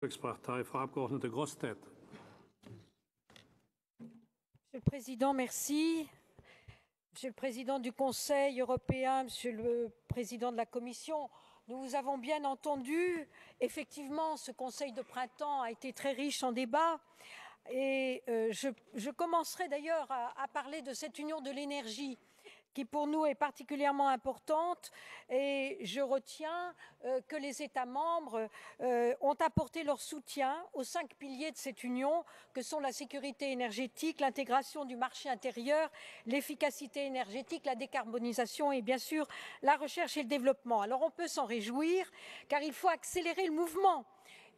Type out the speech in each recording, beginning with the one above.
Monsieur le Président, merci. Monsieur le Président du Conseil européen, Monsieur le Président de la Commission, nous vous avons bien entendu. Effectivement, ce Conseil de printemps a été très riche en débats. Et je commencerai d'ailleurs à parler de cette union de l'énergie qui pour nous est particulièrement importante, et je retiens que les États membres ont apporté leur soutien aux 5 piliers de cette union, que sont la sécurité énergétique, l'intégration du marché intérieur, l'efficacité énergétique, la décarbonisation et bien sûr la recherche et le développement. Alors on peut s'en réjouir, car il faut accélérer le mouvement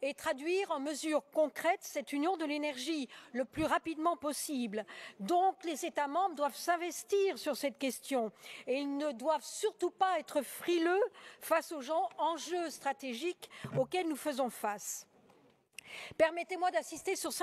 et traduire en mesures concrètes cette union de l'énergie le plus rapidement possible. Donc les États membres doivent s'investir sur cette question et ils ne doivent surtout pas être frileux face aux enjeux stratégiques auxquels nous faisons face. Permettez-moi d'insister sur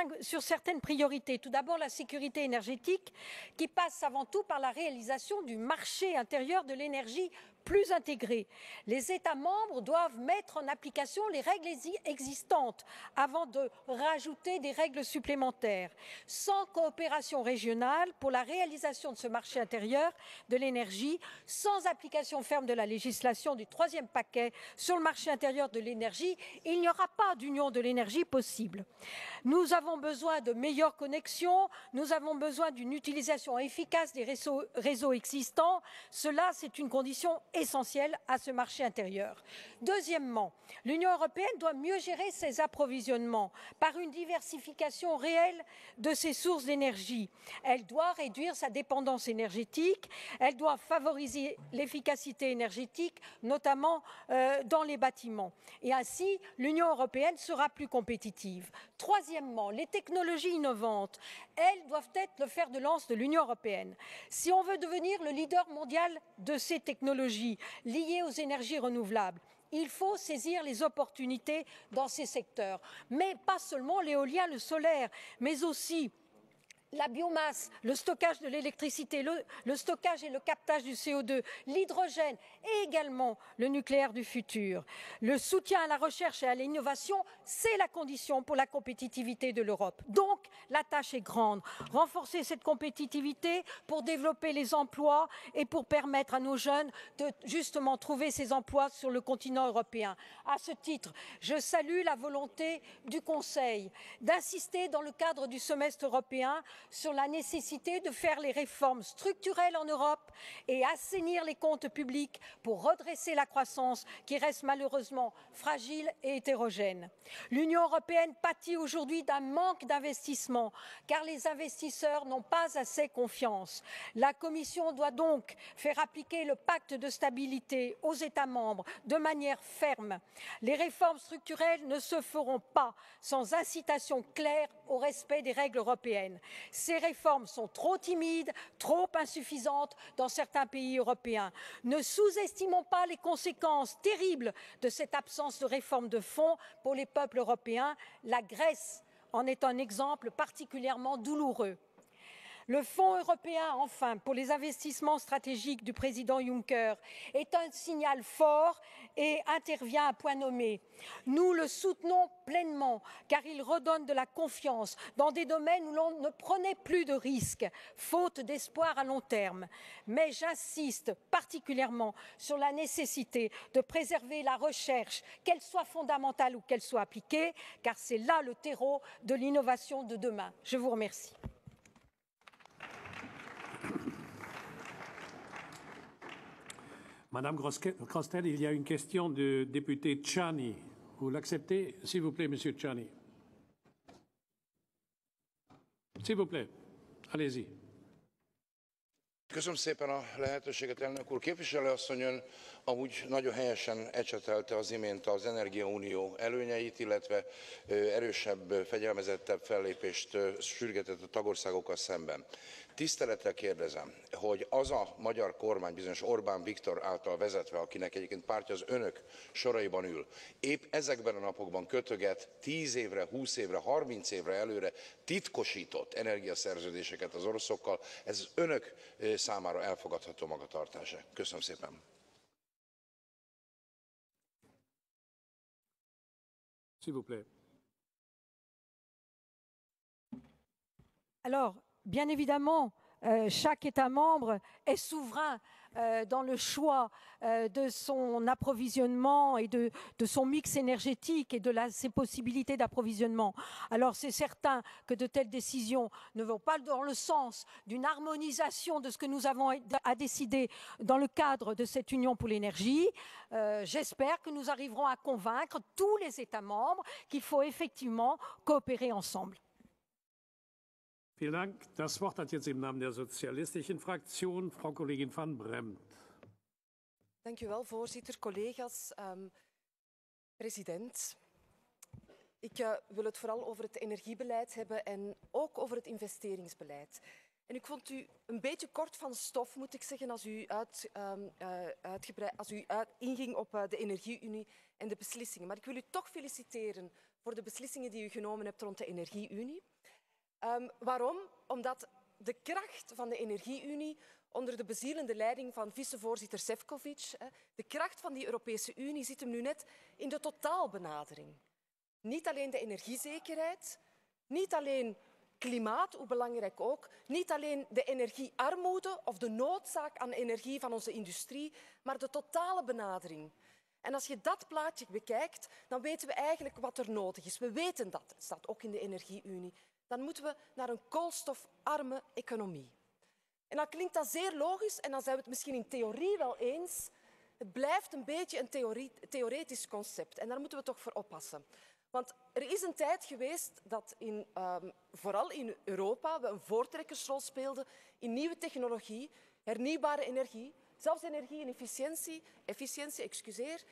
certaines priorités. Tout d'abord, la sécurité énergétique qui passe avant tout par la réalisation du marché intérieur de l'énergie plus intégré. Les États membres doivent mettre en application les règles existantes avant de rajouter des règles supplémentaires. Sans coopération régionale pour la réalisation de ce marché intérieur de l'énergie, sans application ferme de la législation du 3e paquet sur le marché intérieur de l'énergie, il n'y aura pas d'union de l'énergie possible. Nous avons besoin de meilleures connexions, nous avons besoin d'une utilisation efficace des réseaux existants. Cela, c'est une condition essentielle à ce marché intérieur. Deuxièmement, l'Union européenne doit mieux gérer ses approvisionnements par une diversification réelle de ses sources d'énergie. Elle doit réduire sa dépendance énergétique, elle doit favoriser l'efficacité énergétique, notamment dans les bâtiments. Et ainsi, l'Union européenne sera plus compétitive. Troisièmement, les technologies innovantes, elles doivent être le fer de lance de l'Union européenne. Si on veut devenir le leader mondial de ces technologies liées aux énergies renouvelables, il faut saisir les opportunités dans ces secteurs. Mais pas seulement l'éolien, le solaire, mais aussi la biomasse, le stockage de l'électricité, le stockage et le captage du CO2, l'hydrogène et également le nucléaire du futur. Le soutien à la recherche et à l'innovation, c'est la condition pour la compétitivité de l'Europe. Donc, la tâche est grande. Renforcer cette compétitivité pour développer les emplois et pour permettre à nos jeunes de justement trouver ces emplois sur le continent européen. À ce titre, je salue la volonté du Conseil d'insister dans le cadre du semestre européen sur la nécessité de faire les réformes structurelles en Europe et assainir les comptes publics pour redresser la croissance qui reste malheureusement fragile et hétérogène. L'Union européenne pâtit aujourd'hui d'un manque d'investissement car les investisseurs n'ont pas assez confiance. La Commission doit donc faire appliquer le pacte de stabilité aux États membres de manière ferme. Les réformes structurelles ne se feront pas sans incitation claire au respect des règles européennes. Ces réformes sont trop timides, trop insuffisantes dans certains pays européens. Ne sous-estimons pas les conséquences terribles de cette absence de réforme de fond pour les peuples européens. La Grèce en est un exemple particulièrement douloureux. Le Fonds européen, enfin, pour les investissements stratégiques du président Juncker est un signal fort et intervient à point nommé. Nous le soutenons pleinement car il redonne de la confiance dans des domaines où l'on ne prenait plus de risques, faute d'espoir à long terme. Mais j'insiste particulièrement sur la nécessité de préserver la recherche, qu'elle soit fondamentale ou qu'elle soit appliquée, car c'est là le terreau de l'innovation de demain. Je vous remercie. Madame Grostel, il y a une question du député Tchani. Vous l'acceptez, s'il vous plaît, Monsieur Tchani? S'il vous plaît, allez-y. Köszönöm szépen a lehetőséget, elnök úr. Képviselő asszony, ön amúgy nagyon helyesen ecsetelte az imént az Energiaunió előnyeit, illetve erősebb, fegyelmezettebb fellépést sürgetett a tagországokkal szemben. Tisztelettel kérdezem, hogy az a magyar kormány bizonyos Orbán Viktor által vezetve, akinek egyébként pártja az önök soraiban ül, épp ezekben a napokban kötöget 10 évre, 20 évre, 30 évre előre titkosított energiaszerződéseket az oroszokkal. Ez az önök számára elfogadható magatartása. Köszönöm szépen. S'il vous plaît. Alors, bien évidemment, chaque État membre est souverain dans le choix de son approvisionnement et de son mix énergétique et de ses possibilités d'approvisionnement. Alors c'est certain que de telles décisions ne vont pas dans le sens d'une harmonisation de ce que nous avons à décider dans le cadre de cette Union pour l'énergie. J'espère que nous arriverons à convaincre tous les États membres qu'il faut effectivement coopérer ensemble. Vielen Dank. Das Wort hat jetzt im Namen der Sozialistischen Fraktion Frau Kollegin van Bremt. Dank u wel, voorzitter, collega's, president. Ik wil het vooral over het energiebeleid hebben en ook over het investeringsbeleid. En ik vond u een beetje kort van stof, moet ik zeggen, als u inging op de Energieunie en de beslissingen. Maar ik wil u toch feliciteren voor de beslissingen die u genomen hebt rond de Energieunie. Waarom? Omdat de kracht van de Energieunie onder de bezielende leiding van vicevoorzitter Šefčovič, de kracht van die Europese Unie zit hem nu net in de totaalbenadering. Niet alleen de energiezekerheid, niet alleen klimaat, hoe belangrijk ook, niet alleen de energiearmoede of de noodzaak aan energie van onze industrie, maar de totale benadering. En als je dat plaatje bekijkt, dan weten we eigenlijk wat er nodig is. We weten dat, het staat ook in de Energieunie. Dan moeten we naar een koolstofarme economie. En dan klinkt dat zeer logisch en dan zijn we het misschien in theorie wel eens. Het blijft een beetje een theoretisch concept en daar moeten we toch voor oppassen. Want er is een tijd geweest dat vooral in Europa we een voortrekkersrol speelden in nieuwe technologie, hernieuwbare energie, zelfs energie en efficiëntie,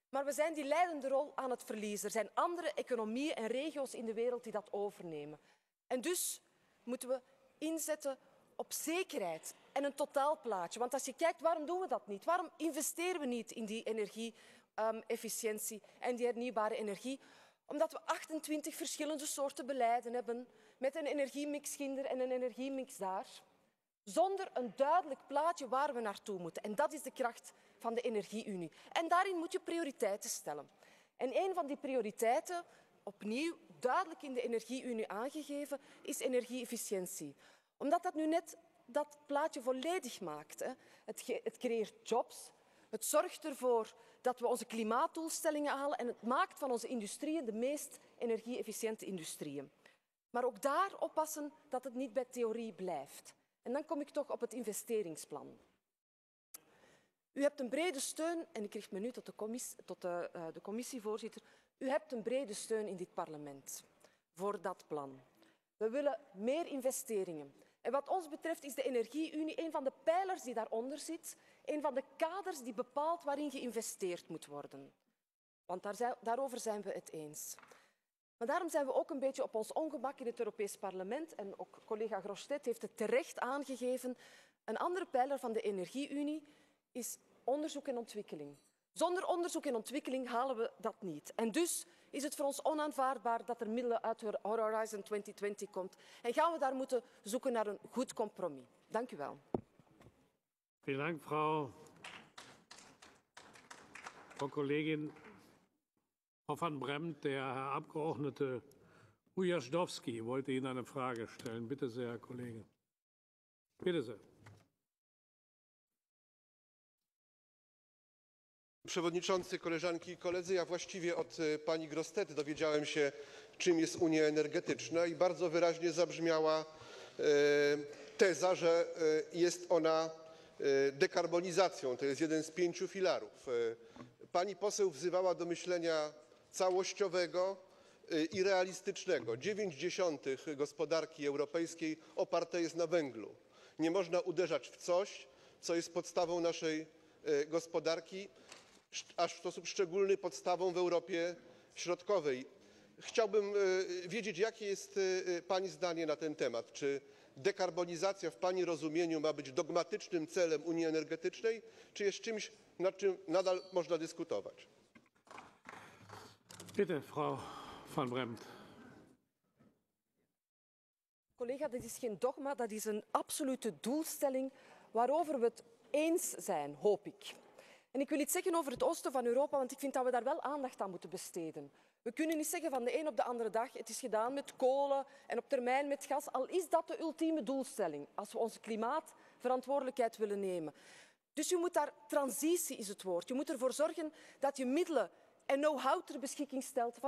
maar we zijn die leidende rol aan het verliezen. Er zijn andere economieën en regio's in de wereld die dat overnemen. En dus moeten we inzetten op zekerheid en een totaalplaatje. Want als je kijkt, waarom doen we dat niet? Waarom investeren we niet in die energie-efficiëntie en die hernieuwbare energie? Omdat we 28 verschillende soorten beleiden hebben, met een energiemix hier en een energiemix daar, zonder een duidelijk plaatje waar we naartoe moeten. En dat is de kracht van de Energieunie. En daarin moet je prioriteiten stellen. En een van die prioriteiten, opnieuw duidelijk in de Energieunie aangegeven, is energie-efficiëntie. Omdat dat nu net dat plaatje volledig maakt. Het creëert jobs, het zorgt ervoor dat we onze klimaatdoelstellingen halen en het maakt van onze industrieën de meest energie-efficiënte industrieën. Maar ook daar oppassen dat het niet bij theorie blijft. En dan kom ik toch op het investeringsplan. U hebt een brede steun, en ik richt me nu tot de commissievoorzitter. U hebt een brede steun in dit parlement voor dat plan. We willen meer investeringen. En wat ons betreft is de Energieunie een van de pijlers die daaronder zit, een van de kaders die bepaalt waarin geïnvesteerd moet worden. Want daarover zijn we het eens. Maar daarom zijn we ook een beetje op ons ongemak in het Europees Parlement. En ook collega Grossetête heeft het terecht aangegeven. Een andere pijler van de Energieunie is onderzoek en ontwikkeling. Zonder onderzoek en ontwikkeling halen we dat niet. En dus is het voor ons onaanvaardbaar dat er middelen uit Horizon 2020 komt. En gaan we daar moeten zoeken naar een goed compromis. Dank u wel. Vielen Dank, Frau Kollegin. Frau van Bremt, der Herr Abgeordnete Ujazdowski wollte Ihnen eine Frage stellen. Bitte sehr, Herr Kollege. Bitte sehr. Przewodniczący, koleżanki i koledzy, ja właściwie od pani Grossetête dowiedziałem się, czym jest Unia Energetyczna i bardzo wyraźnie zabrzmiała teza, że jest ona dekarbonizacją. To jest jeden z 5 filarów. Pani poseł wzywała do myślenia całościowego i realistycznego. 9/10 gospodarki europejskiej oparte jest na węglu. Nie można uderzać w coś, co jest podstawą naszej gospodarki, a w sposób szczególny podstawą w Europie Środkowej. Chciałbym wiedzieć, jakie jest pani zdanie na ten temat. Czy dekarbonizacja w pani rozumieniu ma być dogmatycznym celem Unii Energetycznej, czy jest czymś, nad czym nadal można dyskutować? Bitte, Frau van Bremt. Collega, dat is geen dogma, dat is een absolute doelstelling waarover we het eens zijn, hoop ik. En ik wil iets zeggen over het oosten van Europa, want ik vind dat we daar wel aandacht aan moeten besteden. We kunnen niet zeggen van de een op de andere dag, het is gedaan met kolen en op termijn met gas, al is dat de ultieme doelstelling, als we onze klimaatverantwoordelijkheid willen nemen. Dus je moet daar, transitie is het woord, je moet ervoor zorgen dat je middelen en know-how ter beschikking stelt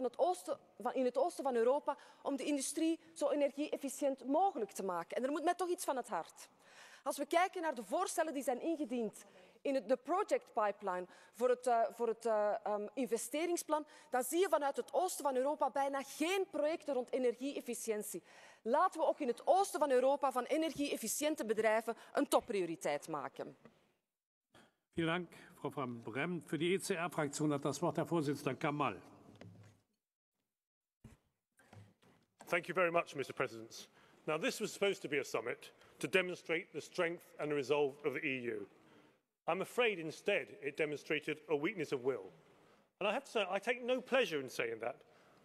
in het oosten van Europa om de industrie zo energie-efficiënt mogelijk te maken. En er moet mij toch iets van het hart. Als we kijken naar de voorstellen die zijn ingediend in de project pipeline voor het investeringsplan, dan zie je vanuit het oosten van Europa bijna geen projecten rond energie-efficiëntie. Laten we ook in het oosten van Europa van energie-efficiënte bedrijven een topprioriteit maken. Vielen Dank, Frau van Bremt. Für die ECR-Fraktion hat das Wort Herr Vorsitzender Kamal. Thank you very much, Mr. President. Now, this was supposed to be a summit to demonstrate the strength and the resolve of the EU. I'm afraid instead it demonstrated a weakness of will. And I have to say, I take no pleasure in saying that.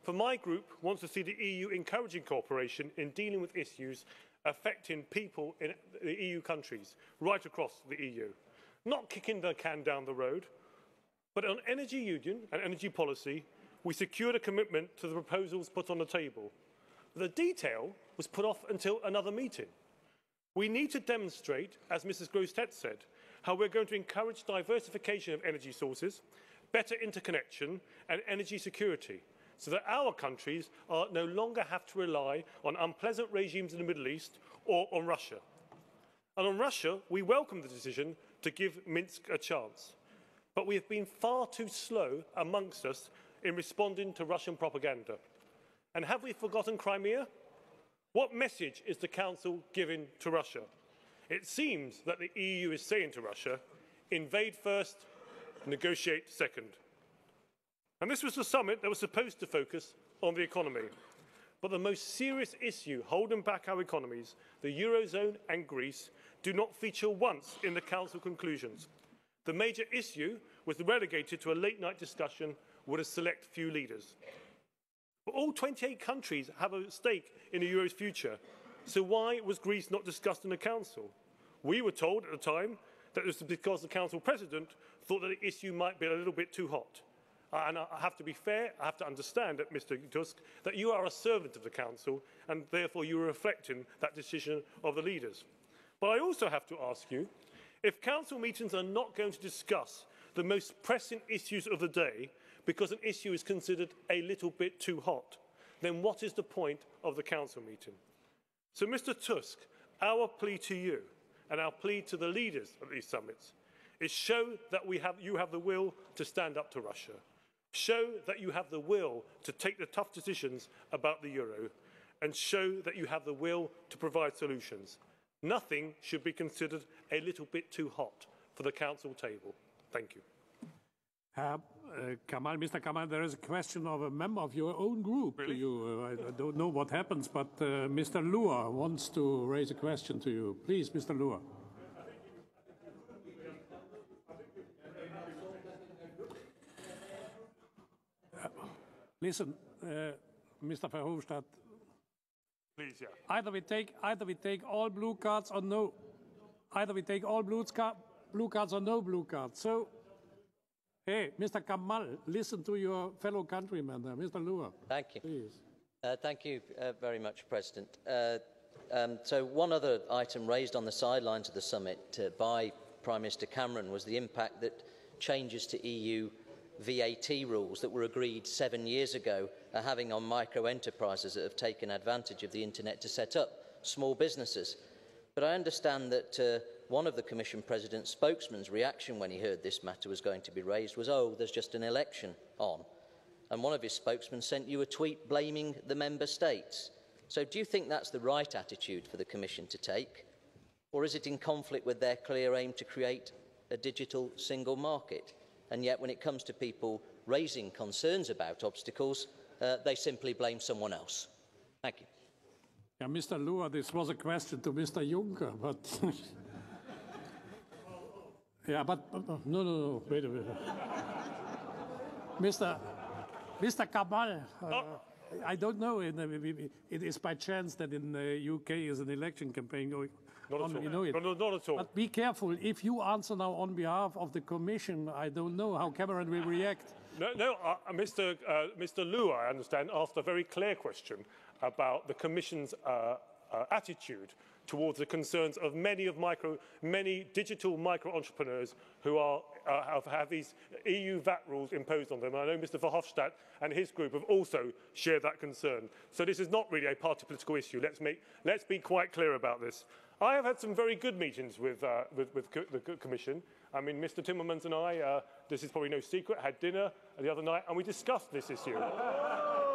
For my group wants to see the EU encouraging cooperation in dealing with issues affecting people in the EU countries right across the EU. Not kicking the can down the road, but on energy union and energy policy, we secured a commitment to the proposals put on the table. The detail was put off until another meeting. We need to demonstrate, as Mrs. Grossetête said, how we're going to encourage diversification of energy sources, better interconnection and energy security, so that our countries no longer have to rely on unpleasant regimes in the Middle East or on Russia. And on Russia, we welcome the decision to give Minsk a chance. But we have been far too slow amongst us in responding to Russian propaganda. And have we forgotten Crimea? What message is the Council giving to Russia? It seems that the EU is saying to Russia, invade first, negotiate second. And this was a summit that was supposed to focus on the economy. But the most serious issue holding back our economies, the Eurozone and Greece, do not feature once in the Council conclusions. The major issue was relegated to a late-night discussion with a select few leaders. But all 28 countries have a stake in the Euro's future, so why was Greece not discussed in the Council? We were told at the time that it was because the Council President thought that the issue might be a little bit too hot. And I have to be fair, I have to understand, Mr. Tusk, that you are a servant of the Council, and therefore you are reflecting that decision of the leaders. But I also have to ask you, if Council meetings are not going to discuss the most pressing issues of the day because an issue is considered a little bit too hot, then what is the point of the Council meeting? So, Mr. Tusk, our plea to you and our plea to the leaders of these summits is show that you have the will to stand up to Russia. Show that you have the will to take the tough decisions about the euro, and show that you have the will to provide solutions. Nothing should be considered a little bit too hot for the Council table. Thank you. Kamal, Mr. Kamal, there is a question of a member of your own group to you. I don't know what happens, but Mr. Lua wants to raise a question to you. Please, Mr. Lua. Listen, Mr. Verhofstadt. Please, yeah. Either we take all blue cards or no. Either we take all blue cards or no blue cards. So, hey, Mr. Kamal, listen to your fellow countryman there, Mr. Lua. Thank you. Please. Thank you very much, President. So one other item raised on the sidelines of the summit by Prime Minister Cameron was the impact that changes to EU VAT rules that were agreed 7 years ago are having on micro enterprises that have taken advantage of the internet to set up small businesses. But I understand that one of the Commission President's spokesman's reaction when he heard this matter was going to be raised was, oh, there's just an election on. And one of his spokesmen sent you a tweet blaming the member states. So do you think that's the right attitude for the Commission to take? Or is it in conflict with their clear aim to create a digital single market? And yet when it comes to people raising concerns about obstacles, they simply blame someone else. Thank you. Yeah, Mr. Lua, this was a question to Mr. Juncker, but... yeah, but... No, wait a minute. Mr. Kamal, I don't know. It is by chance that in the UK is an election campaign going on. You know it. No, not at all. But be careful. If you answer now on behalf of the Commission, I don't know how Cameron will react. Mr. Liu, I understand, asked a very clear question about the Commission's attitude towards the concerns of many digital micro-entrepreneurs who have these EU VAT rules imposed on them. And I know Mr. Verhofstadt and his group have also shared that concern. So this is not really a party political issue. Let's be quite clear about this. I have had some very good meetings with the Commission. I mean, Mr. Timmermans and I, this is probably no secret, had dinner the other night and we discussed this issue.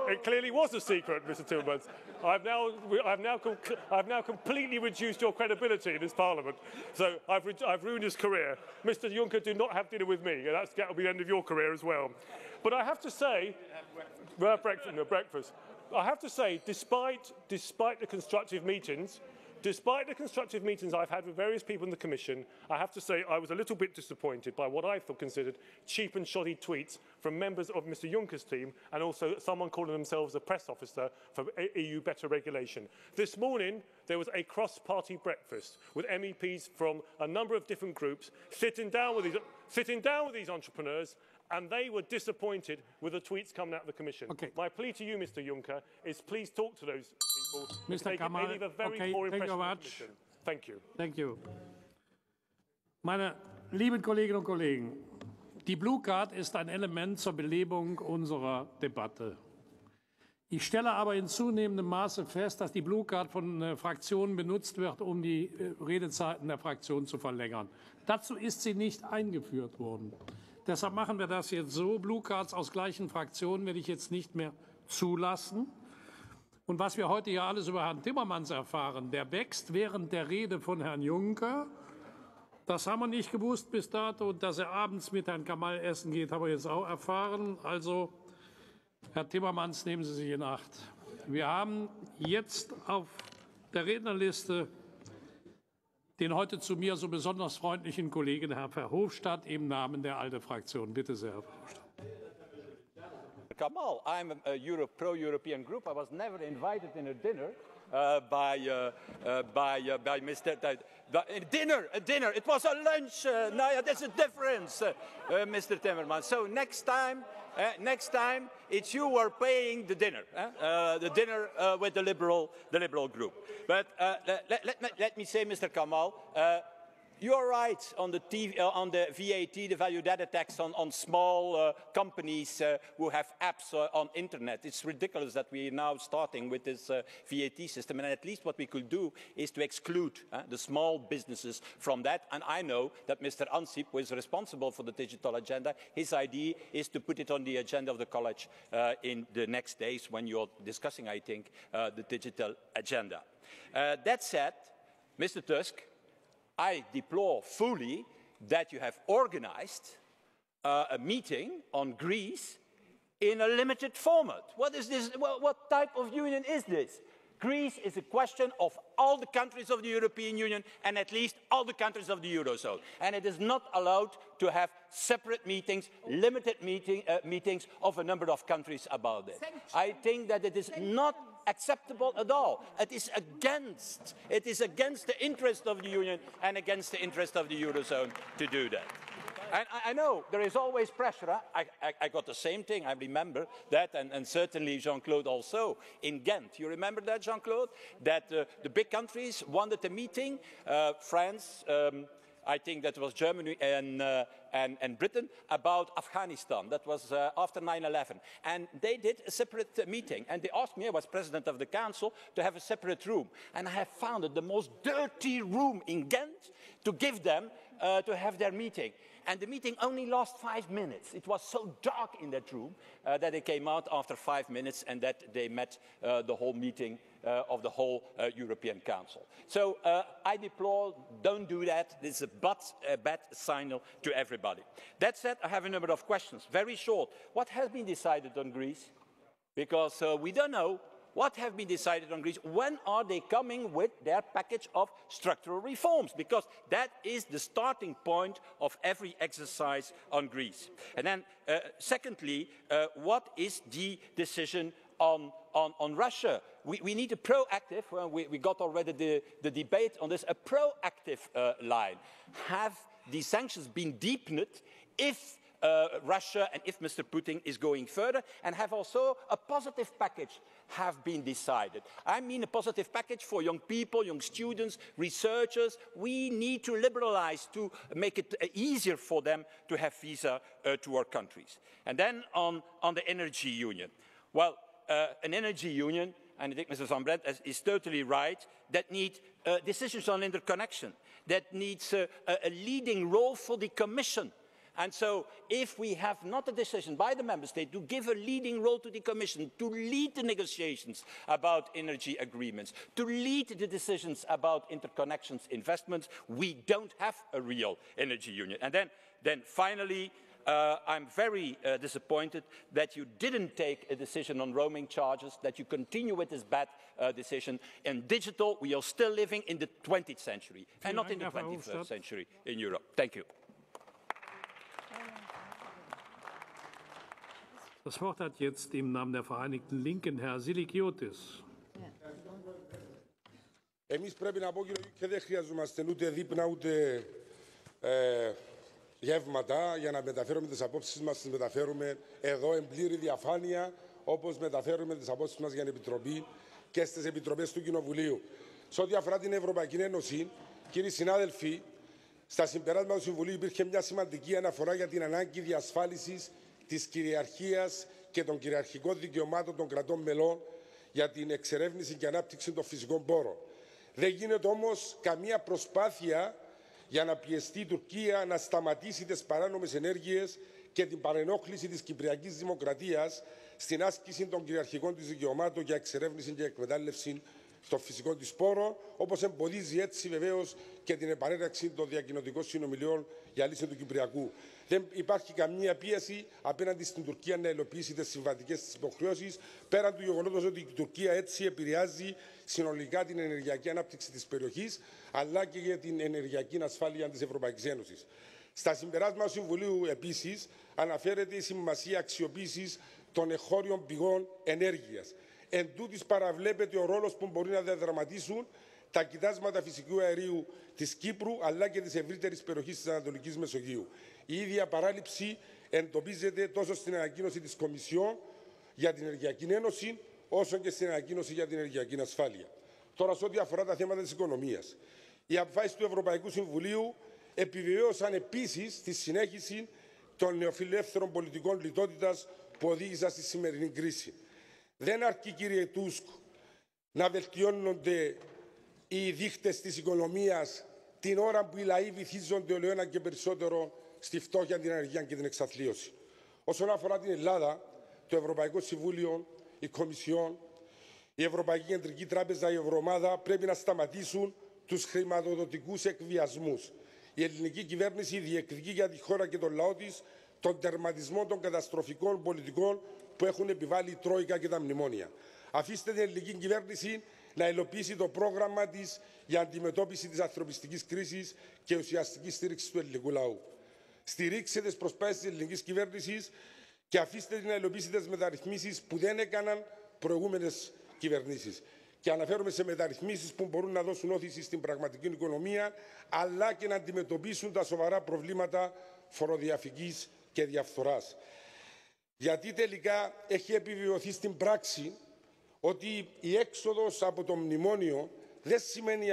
It clearly was a secret, Mr. Timmermans. I've now completely reduced your credibility in this Parliament. So I've ruined his career. Mr. Juncker, do not have dinner with me. That'll be the end of your career as well. But I have to say, breakfast. I have to say, despite the constructive meetings I've had with various people in the Commission, I have to say I was a little bit disappointed by what I thought considered cheap and shoddy tweets from members of Mr. Juncker's team and also someone calling themselves a press officer for EU better regulation. This morning, there was a cross-party breakfast with MEPs from a number of different groups sitting down with these entrepreneurs, and they were disappointed with the tweets coming out of the Commission. Okay. My plea to you, Mr. Juncker, is please talk to those people. Mr. Kamal, leave a very poor impression on the Commission. Thank you. Thank you. Meine lieben Kolleginnen und Kollegen, die Blue Card ist ein Element zur Belebung unserer Debatte. Ich stelle aber in zunehmendem Maße fest, dass die Blue Card von Fraktionen benutzt wird, um die Redezeiten der Fraktionen zu verlängern. Dazu ist sie nicht eingeführt worden. Deshalb machen wir das jetzt so. Blue Cards aus gleichen Fraktionen werde ich jetzt nicht mehr zulassen. Und was wir heute hier alles über Herrn Timmermans erfahren, der wächst während der Rede von Herrn Juncker. Das haben wir nicht gewusst bis dato. Und dass er abends mit Herrn Kamal essen geht, haben wir jetzt auch erfahren. Also, Herr Timmermans, nehmen Sie sich in Acht. Wir haben jetzt auf der Rednerliste den heute zu mir so besonders freundlichen Kollegen Herrn Verhofstadt im Namen der ALDE-Fraktion. Bitte sehr, Herr Verhofstadt. Kamal, I'm a pro-European group. I was never invited in a dinner by Mr. A dinner. It was a lunch. No, there's a difference, Mr. Timmermans. So next time, it's you who are paying the dinner with the liberal group. But let me say, Mr. Kamal, you are right on the VAT, the value-added tax on small companies who have apps on internet. It's ridiculous that we are now starting with this VAT system, and at least what we could do is to exclude the small businesses from that. And I know that Mr. Ansip, who is responsible for the digital agenda, his idea is to put it on the agenda of the college in the next days when you're discussing, I think, the digital agenda. That said, Mr. Tusk, I deplore fully that you have organized a meeting on Greece in a limited format. What is this? What type of union is this? Greece is a question of all the countries of the European Union and at least all the countries of the Eurozone. And it is not allowed to have separate meetings, limited meetings of a number of countries about it. I think that it is not acceptable at all. It is against the interest of the Union and against the interest of the Eurozone to do that. And I know there is always pressure. I got the same thing. I remember that, and certainly Jean-Claude also in Ghent. You remember that, Jean-Claude? That the big countries wanted a meeting. France, I think that was Germany and Britain, about Afghanistan. That was after 9/11. And they did a separate meeting. And they asked me, I was president of the council, to have a separate room. And I have found it the most dirty room in Ghent to give them to have their meeting. And the meeting only lasted 5 minutes. It was so dark in that room that they came out after 5 minutes and that they met the whole meeting of the whole European Council. So I deplore, don't do that. This is a bad signal to everybody. That said, I have a number of questions. Very short. What has been decided on Greece? Because we don't know. What have been decided on Greece? When are they coming with their package of structural reforms? Because that is the starting point of every exercise on Greece. And then, secondly, what is the decision on Russia? We need a proactive, we got already the debate on this, a proactive line. Have the sanctions been deepened if Russia and if Mr. Putin is going further, and have also a positive package have been decided. I mean a positive package for young people, young students, researchers. We need to liberalize to make it easier for them to have visa to our countries. And then on the energy union. Well, an energy union, and I think Mr. Van Brent is totally right, that needs decisions on interconnection, that needs a leading role for the Commission. And so if we have not a decision by the Member State to give a leading role to the Commission, to lead the negotiations about energy agreements, to lead the decisions about interconnections investments, we don't have a real energy union. And then finally, I'm very disappointed that you didn't take a decision on roaming charges, that you continue with this bad decision. In digital, we are still living in the 20th century and not in the 21st century in Europe. Thank you. Das Wort hat jetzt im Namen der Vereinigten Linken Herr Silikiotis. Εμείς πρέπει να πω, κύριε, και δεν χρειαζόμαστε ούτε δείπνα ούτε γεύματα για να μεταφέρουμε τις απόψεις μας, τις μεταφέρουμε εδώ εν πλήρη διαφάνεια, όπως μεταφέρουμε τις απόψεις μας για την Επιτροπή και στις Επιτροπές του Κοινοβουλίου. Σε ό,τι αφορά την Ευρωπαϊκή Ένωση, κύριοι συνάδελφοι, στα συμπεράσματα του Συμβουλίου υπήρχε μια σημαντική αναφορά για την ανάγκη διασφάλισης της κυριαρχίας και των κυριαρχικών δικαιωμάτων των κρατών μελών για την εξερεύνηση και ανάπτυξη των φυσικών πόρων. Δεν γίνεται όμως καμία προσπάθεια για να πιεστεί η Τουρκία να σταματήσει τις παράνομες ενέργειες και την παρενόχληση της Κυπριακής Δημοκρατίας στην άσκηση των κυριαρχικών της δικαιωμάτων για εξερεύνηση και εκμετάλλευση των φυσικών της πόρων, όπως εμποδίζει έτσι βεβαίως και την επανένταξη των διακοινωτικών συνομιλιών για λύση του Κυπριακού. Δεν υπάρχει καμία πίεση απέναντι στην Τουρκία να υλοποιήσει τις συμβατικές της υποχρεώσεις, πέραν του γεγονότος ότι η Τουρκία έτσι επηρεάζει συνολικά την ενεργειακή ανάπτυξη της περιοχής, αλλά και για την ενεργειακή ασφάλεια της Ευρωπαϊκής Ένωσης. Στα συμπεράσματα του Συμβουλίου, επίσης, αναφέρεται η σημασία αξιοποίησης των εχώριων πηγών ενέργειας. Εν τούτης παραβλέπεται ο ρόλος που μπορεί να διαδραματίσουν τα κοιτάσματα φυσικού αερίου της Κύπρου αλλά και της ευρύτερης περιοχής της Ανατολικής Μεσογείου. Η ίδια παράληψη εντοπίζεται τόσο στην ανακοίνωση της Κομισιόν για την Ενεργειακή Ένωση όσο και στην ανακοίνωση για την ενεργειακή ασφάλεια. Τώρα, σε ό,τι αφορά τα θέματα της οικονομίας, οι αποφάσεις του Ευρωπαϊκού Συμβουλίου επιβεβαίωσαν επίσης τη συνέχιση των νεοφιλελεύθερων πολιτικών λιτότητας που οδήγησαν στη σημερινή κρίση. Δεν αρκεί, κύριε Τούσκ, να βελτιώνονται οι δείχτες της οικονομίας την ώρα που οι λαοί βυθίζονται όλο ένα και περισσότερο στη φτώχεια, την ανεργία και την εξαθλίωση. Όσον αφορά την Ελλάδα, το Ευρωπαϊκό Συμβούλιο, η Κομισιόν, η Ευρωπαϊκή Κεντρική Τράπεζα, η Ευρωομάδα πρέπει να σταματήσουν τους χρηματοδοτικούς εκβιασμούς. Η ελληνική κυβέρνηση διεκδικεί για τη χώρα και τον λαό της τον τερματισμό των καταστροφικών πολιτικών που έχουν επιβάλει η Τρόικα και τα μνημόνια. Αφήστε την ελληνική κυβέρνηση να υλοποιήσει το πρόγραμμα της για αντιμετώπιση της ανθρωπιστικής κρίσης και ουσιαστική στήριξη του ελληνικού λαού. Στηρίξτε τις προσπάθειες της ελληνικής κυβέρνησης και αφήστε την να υλοποιήσει τις μεταρρυθμίσεις που δεν έκαναν προηγούμενες κυβερνήσεις. Και αναφέρομαι σε μεταρρυθμίσεις που μπορούν να δώσουν όθηση στην πραγματική οικονομία, αλλά και να αντιμετωπίσουν τα σοβαρά προβλήματα φοροδιαφυγής και διαφθοράς. Γιατί τελικά έχει επιβεβαιωθεί στην πράξη ότι η έξοδος από το μνημόνιο δεν σημαίνει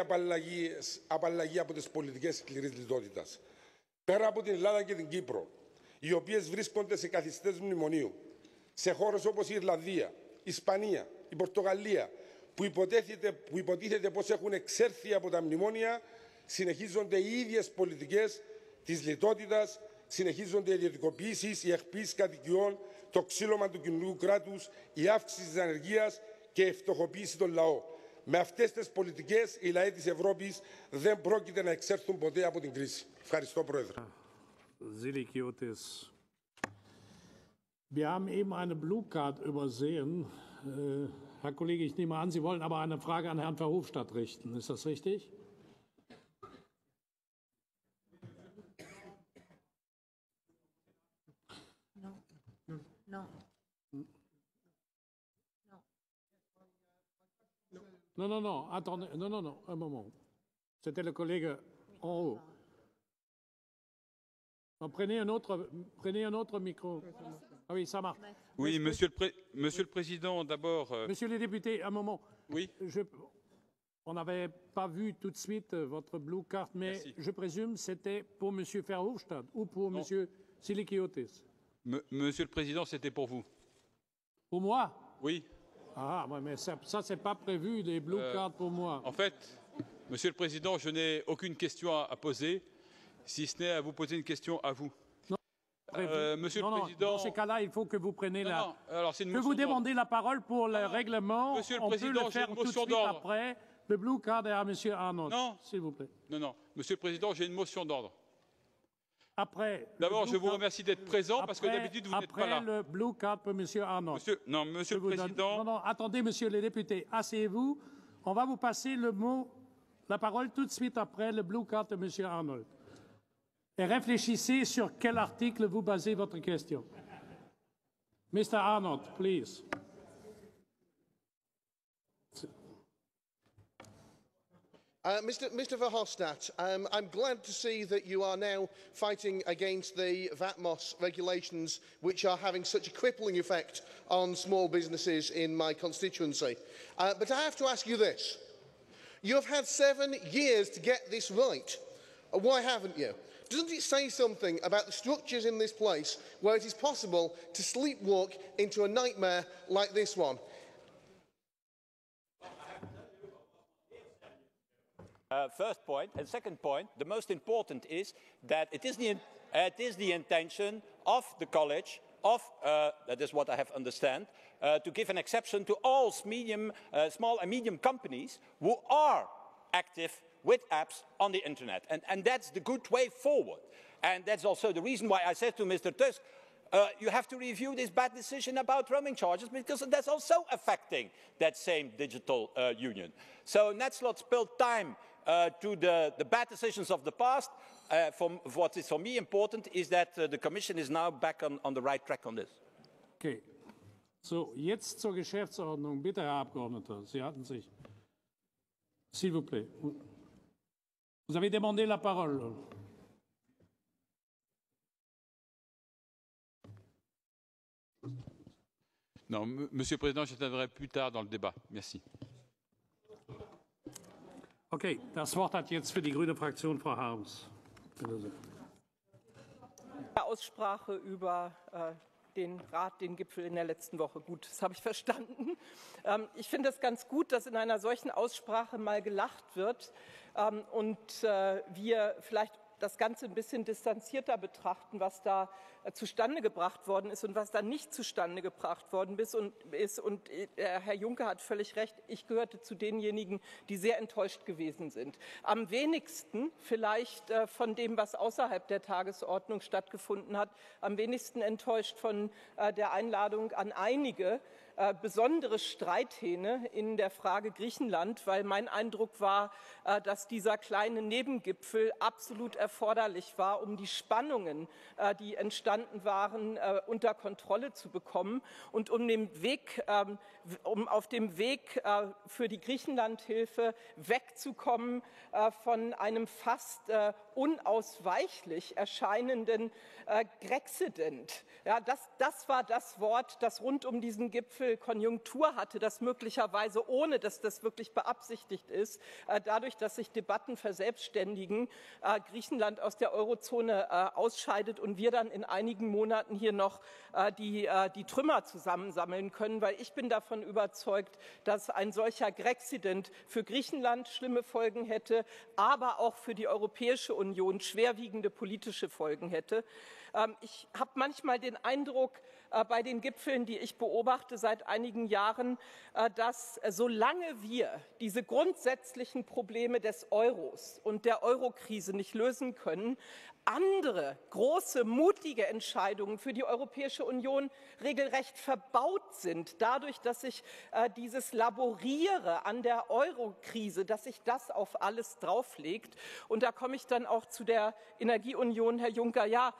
απαλλαγή από τις πολιτικές σκληρής λιτότητας. Πέρα από την Ελλάδα και την Κύπρο, οι οποίες βρίσκονται σε καθιστές μνημονίου, σε χώρες όπως η Ιρλανδία, η Ισπανία, η Πορτογαλία, που υποτίθεται πως έχουν εξέρθει από τα μνημόνια, συνεχίζονται οι ίδιες πολιτικές της λιτότητας, συνεχίζονται οι ιδιωτικοποιήσεις, οι εκποίησεις κατοικιών, το ξύλωμα του κοινωνικού κράτους, η αύξηση της ανεργίας και η φτωχοποίηση των λαών. Με αυτές τις πολιτικές, οι λαοί της Ευρώπης δεν πρόκειται να εξέλθουν ποτέ από την κρίση. Ευχαριστώ, Πρόεδρε. Silikiotis. Wir haben eben eine Blue Card übersehen. Herr Kollege, ich nehme an, Sie wollen aber eine Frage an Herrn Verhofstadt richten. Ist das richtig? No. No. Non, non, non, attendez, non, non, non, un moment. C'était le collègue en haut. Non, prenez un autre micro. Ah oui, ça marche. Oui, Monsieur le Président, d'abord... Monsieur le député, un moment. Oui. On n'avait pas vu tout de suite votre blue card, mais Merci. je présume que c'était pour M. Verhofstadt ou pour M. Silikiotis. Monsieur le Président, c'était pour vous. Pour moi? Oui. Ah, mais ça c'est pas prévu, les blue cards pour moi. En fait, Monsieur le Président, je n'ai aucune question à poser, si ce n'est à vous poser une question à vous. Monsieur le Président... Dans ces cas-là, il faut que vous preniez Non, alors c'est une que motion vous demandez la parole pour le règlement. Monsieur le On Président, peut le j'ai faire une tout de motion suite d'ordre. après. Le blue card est à M. Arnaud. Non. S'il vous plaît. Non, Monsieur le Président, j'ai une motion d'ordre. Après. D'abord, je vous remercie d'être présent parce que d'habitude, vous n'êtes pas là. Après le blue card pour M. Arnaud. Monsieur le Président... Non, attendez, Monsieur le député. Asseyez-vous. On va vous passer la parole tout de suite après le blue card de M. Arnaud. Et réfléchissez sur quel article vous basez votre question. Mr. Arnold, please. Mr. Verhofstadt, I'm glad to see that you are now fighting against the VATMOS regulations, which are having such a crippling effect on small businesses in my constituency. But I have to ask you this. You have had 7 years to get this right. Why haven't you? Doesn't it say something about the structures in this place where it is possible to sleepwalk into a nightmare like this one? First point. And second point, the most important is that it is the intention of the college, that is what I have understand, to give an exception to all small and medium companies who are active with apps on the internet. And that's the good way forward. And that's also the reason why I said to Mr. Tusk, you have to review this bad decision about roaming charges because that's also affecting that same digital union. So let's not spill time to the bad decisions of the past. What is for me important is that the Commission is now back on the right track on this. Okay. So, jetzt zur Geschäftsordnung. Bitte, Herr Abgeordneter, Sie hatten sich. S'il vous plaît. Vous avez demandé la parole. Non, Monsieur le Président, j'attendrai plus tard dans le débat. Merci. Okay, das Wort hat jetzt für die grüne Fraktion Frau Harms. Bitte sehr. Aussprache über den Gipfel in der letzten Woche. Gut, das habe ich verstanden. Ich finde es ganz gut, dass in einer solchen Aussprache mal gelacht wird und wir vielleicht das Ganze ein bisschen distanzierter betrachten, was da zustande gebracht worden ist und was da nicht zustande gebracht worden ist. Und Herr Juncker hat völlig recht, ich gehörte zu denjenigen, die sehr enttäuscht gewesen sind. Am wenigsten vielleicht von dem, was außerhalb der Tagesordnung stattgefunden hat, am wenigsten enttäuscht von der Einladung an einige besondere Streithähne in der Frage Griechenland, weil mein Eindruck war, dass dieser kleine Nebengipfel absolut erforderlich war, um die Spannungen, die entstanden waren, unter Kontrolle zu bekommen und um auf dem Weg für die Griechenlandhilfe wegzukommen von einem fast unausweichlich erscheinenden Grexident. Ja, das war das Wort, das rund um diesen Gipfel Konjunktur hatte, das möglicherweise, ohne dass das wirklich beabsichtigt ist, dadurch, dass sich Debatten verselbstständigen, Griechenland aus der Eurozone ausscheidet und wir dann in einigen Monaten hier noch die Trümmer zusammensammeln können, weil ich bin davon überzeugt, dass ein solcher Grexident für Griechenland schlimme Folgen hätte, aber auch für die Europäische Union schwerwiegende politische Folgen hätte. Ich habe manchmal den Eindruck bei den Gipfeln, die ich beobachte seit einigen Jahren, dass solange wir diese grundsätzlichen Probleme des Euros und der Eurokrise nicht lösen können, andere große, mutige Entscheidungen für die Europäische Union regelrecht verbaut sind, dadurch, dass sich dieses Laboriere an der Eurokrise, dass sich das auf alles drauflegt. Und da komme ich dann auch zu der Energieunion, Herr Juncker. Ja,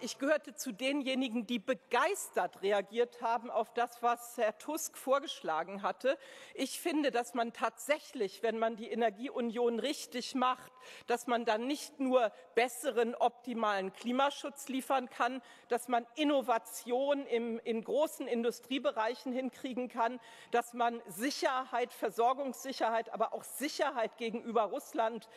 ich gehörte zu denjenigen, die begeistert begeistert reagiert haben auf das, was Herr Tusk vorgeschlagen hatte. Ich finde, dass man tatsächlich, wenn man die Energieunion richtig macht, dass man dann nicht nur besseren, optimalen Klimaschutz liefern kann, dass man Innovation in großen Industriebereichen hinkriegen kann, dass man Sicherheit, Versorgungssicherheit, aber auch Sicherheit gegenüber Russland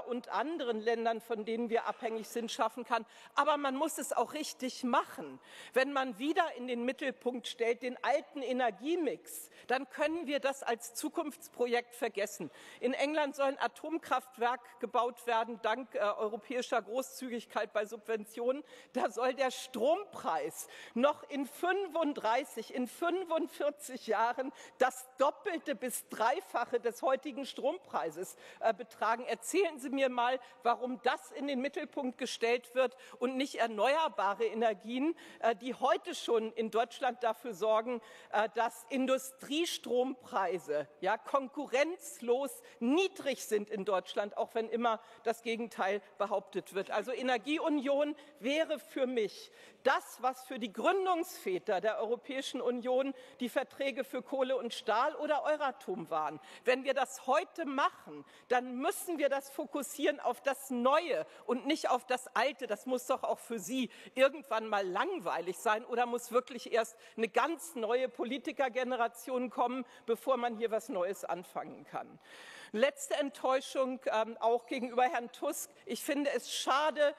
und anderen Ländern, von denen wir abhängig sind, schaffen kann. Aber man muss es auch richtig machen. Wenn man wieder in den Mittelpunkt stellt den alten Energiemix, dann können wir das als Zukunftsprojekt vergessen. In England soll ein Atomkraftwerk gebaut werden, dank europäischer Großzügigkeit bei Subventionen. Da soll der Strompreis noch in 35, in 45 Jahren das Doppelte bis Dreifache des heutigen Strompreises betragen. Erzählen Sie mir mal, warum das in den Mittelpunkt gestellt wird und nicht erneuerbare Energien, die heute schon in Deutschland dafür sorgen, dass Industriestrompreise konkurrenzlos niedrig sind in Deutschland, auch wenn immer das Gegenteil behauptet wird. Also Energieunion wäre für mich das, was für die Gründungsväter der Europäischen Union die Verträge für Kohle und Stahl oder Euratom waren. Wenn wir das heute machen, dann müssen wir das fokussieren auf das Neue und nicht auf das Alte. Das muss doch auch für Sie irgendwann mal langweilig sein, oder muss wirklich erst eine ganz neue Politikergeneration kommen, bevor man hier was Neues anfangen kann. Letzte Enttäuschung auch gegenüber Herrn Tusk. Ich finde es schade,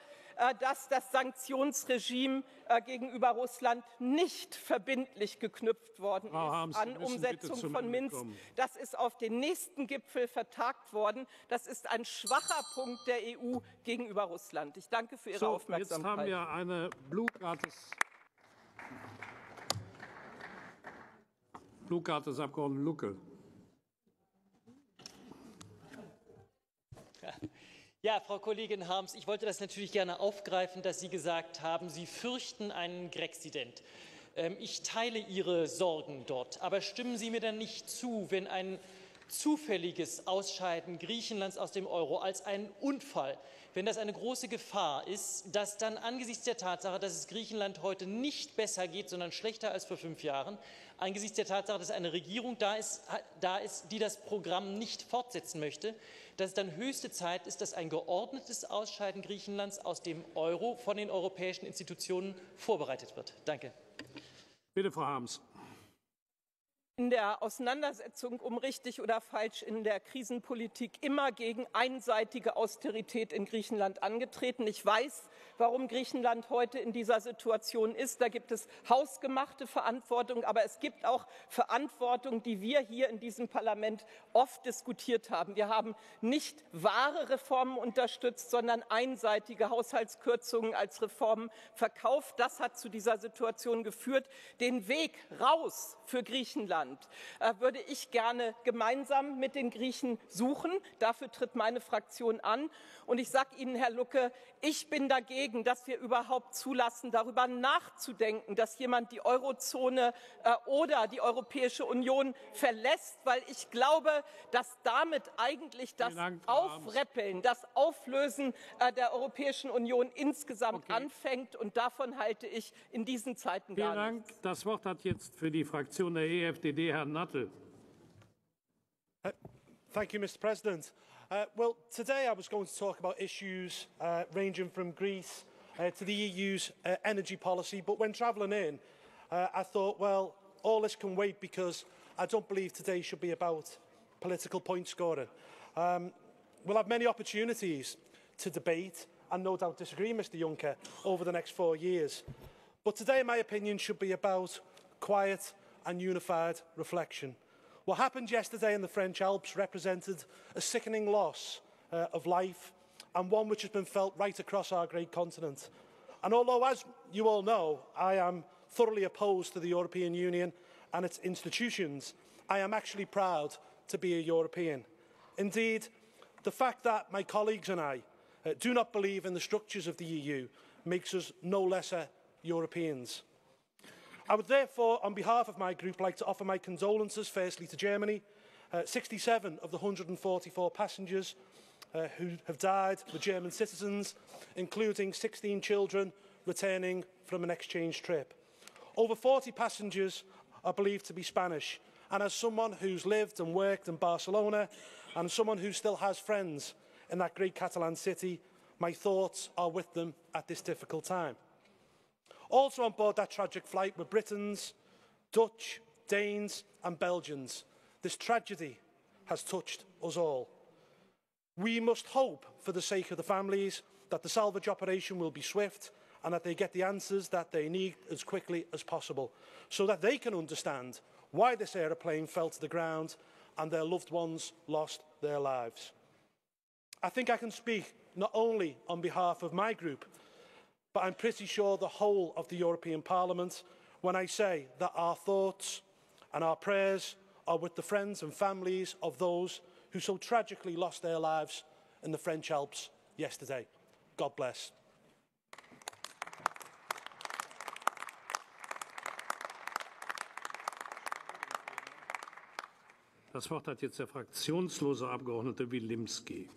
dass das Sanktionsregime gegenüber Russland nicht verbindlich geknüpft worden ist an Umsetzung von Minsk. Das ist auf den nächsten Gipfel vertagt worden. Das ist ein schwacher Punkt der EU gegenüber Russland. Ich danke für Ihre Aufmerksamkeit. Jetzt haben wir eine Blue Card des Abgeordneten Lucke. Ja, Frau Kollegin Harms, ich wollte das natürlich gerne aufgreifen, dass Sie gesagt haben, Sie fürchten einen Grexident. Ich teile Ihre Sorgen dort, aber stimmen Sie mir dann nicht zu, wenn ein zufälliges Ausscheiden Griechenlands aus dem Euro als ein Unfall, wenn das eine große Gefahr ist, dass dann angesichts der Tatsache, dass es Griechenland heute nicht besser geht, sondern schlechter als vor 5 Jahren, angesichts der Tatsache, dass eine Regierung da ist, die das Programm nicht fortsetzen möchte, dass es dann höchste Zeit ist, dass ein geordnetes Ausscheiden Griechenlands aus dem Euro von den europäischen Institutionen vorbereitet wird. Danke. Bitte, Frau Harms. In der Auseinandersetzung um richtig oder falsch in der Krisenpolitik immer gegen einseitige Austerität in Griechenland angetreten. Ich weiß, warum Griechenland heute in dieser Situation ist. Da gibt es hausgemachte Verantwortung, aber es gibt auch Verantwortung, die wir hier in diesem Parlament oft diskutiert haben. Wir haben nicht wahre Reformen unterstützt, sondern einseitige Haushaltskürzungen als Reformen verkauft. Das hat zu dieser Situation geführt. Den Weg raus für Griechenland würde ich gerne gemeinsam mit den Griechen suchen. Dafür tritt meine Fraktion an. Und ich sage Ihnen, Herr Lucke, ich bin dagegen, dass wir überhaupt zulassen, darüber nachzudenken, dass jemand die Eurozone oder die Europäische Union verlässt, weil ich glaube, dass damit eigentlich das Aufräppeln, das Auflösen der Europäischen Union insgesamt anfängt. Und davon halte ich in diesen Zeiten gar nichts. Vielen Dank. Das Wort hat jetzt für die Fraktion der EFDD Herr Nuttall. Thank you, Mr. President. Well, today I was going to talk about issues ranging from Greece to the EU's energy policy, but when travelling in, I thought, well, all this can wait because I don't believe today should be about political point scoring. We'll have many opportunities to debate and no doubt disagree, Mr. Juncker, over the next 4 years. But today, in my opinion, should be about quiet and unified reflection. What happened yesterday in the French Alps represented a sickening loss of life and one which has been felt right across our great continent. And although, as you all know, I am thoroughly opposed to the European Union and its institutions, I am actually proud to be a European. Indeed, the fact that my colleagues and I do not believe in the structures of the EU makes us no lesser Europeans. I would therefore, on behalf of my group, like to offer my condolences firstly to Germany. 67 of the 144 passengers who have died were German citizens, including 16 children returning from an exchange trip. Over 40 passengers are believed to be Spanish, and as someone who's lived and worked in Barcelona and someone who still has friends in that great Catalan city, my thoughts are with them at this difficult time. Also on board that tragic flight were Britons, Dutch, Danes and Belgians. This tragedy has touched us all. We must hope, for the sake of the families, that the salvage operation will be swift and that they get the answers that they need as quickly as possible, so that they can understand why this aeroplane fell to the ground and their loved ones lost their lives. I think I can speak not only on behalf of my group, but I'm pretty sure the whole of the European Parliament when I say that our thoughts and our prayers are with the friends and families of those who so tragically lost their lives in the French Alps yesterday. God bless. Das Wort hat jetzt der fraktionslose Abgeordnete Wilimski.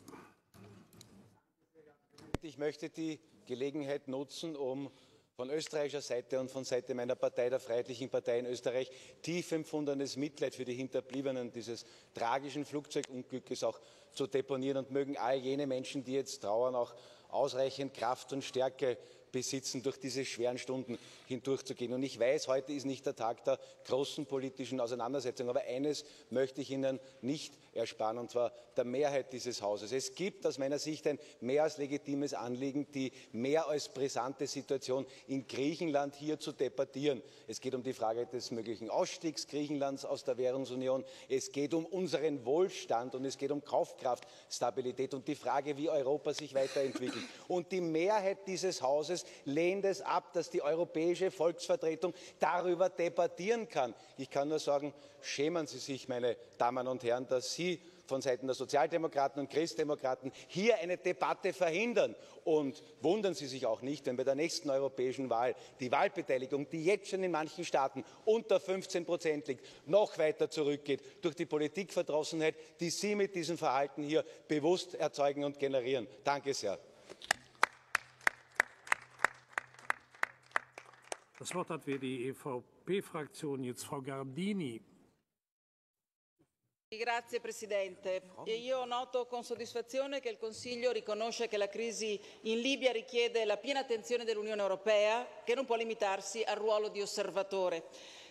Ich möchte die Gelegenheit nutzen, um von österreichischer Seite und von Seite meiner Partei, der Freiheitlichen Partei in Österreich, tief empfundenes Mitleid für die Hinterbliebenen dieses tragischen Flugzeugunglücks auch zu deponieren, und mögen all jene Menschen, die jetzt trauern, auch ausreichend Kraft und Stärke besitzen, durch diese schweren Stunden hindurchzugehen. Und ich weiß, heute ist nicht der Tag der großen politischen Auseinandersetzung, aber eines möchte ich Ihnen nicht ersparen, und zwar der Mehrheit dieses Hauses. Es gibt aus meiner Sicht ein mehr als legitimes Anliegen, die mehr als brisante Situation in Griechenland hier zu debattieren. Es geht um die Frage des möglichen Ausstiegs Griechenlands aus der Währungsunion. Es geht um unseren Wohlstand und es geht um Kaufkraftstabilität und die Frage, wie Europa sich weiterentwickelt. Und die Mehrheit dieses Hauses lehnt es ab, dass die europäische Volksvertretung darüber debattieren kann. Ich kann nur sagen, schämen Sie sich, meine Damen und Herren, dass Sie von Seiten der Sozialdemokraten und Christdemokraten hier eine Debatte verhindern. Und wundern Sie sich auch nicht, wenn bei der nächsten europäischen Wahl die Wahlbeteiligung, die jetzt schon in manchen Staaten unter 15% liegt, noch weiter zurückgeht durch die Politikverdrossenheit, die Sie mit diesem Verhalten hier bewusst erzeugen und generieren. Danke sehr. Das Wort hat für die EVP-Fraktion jetzt Frau Gardini. Grazie Presidente. Io noto con soddisfazione che il Consiglio riconosce che la crisi in Libia richiede la piena attenzione dell'Unione Europea, che non può limitarsi al ruolo di osservatore.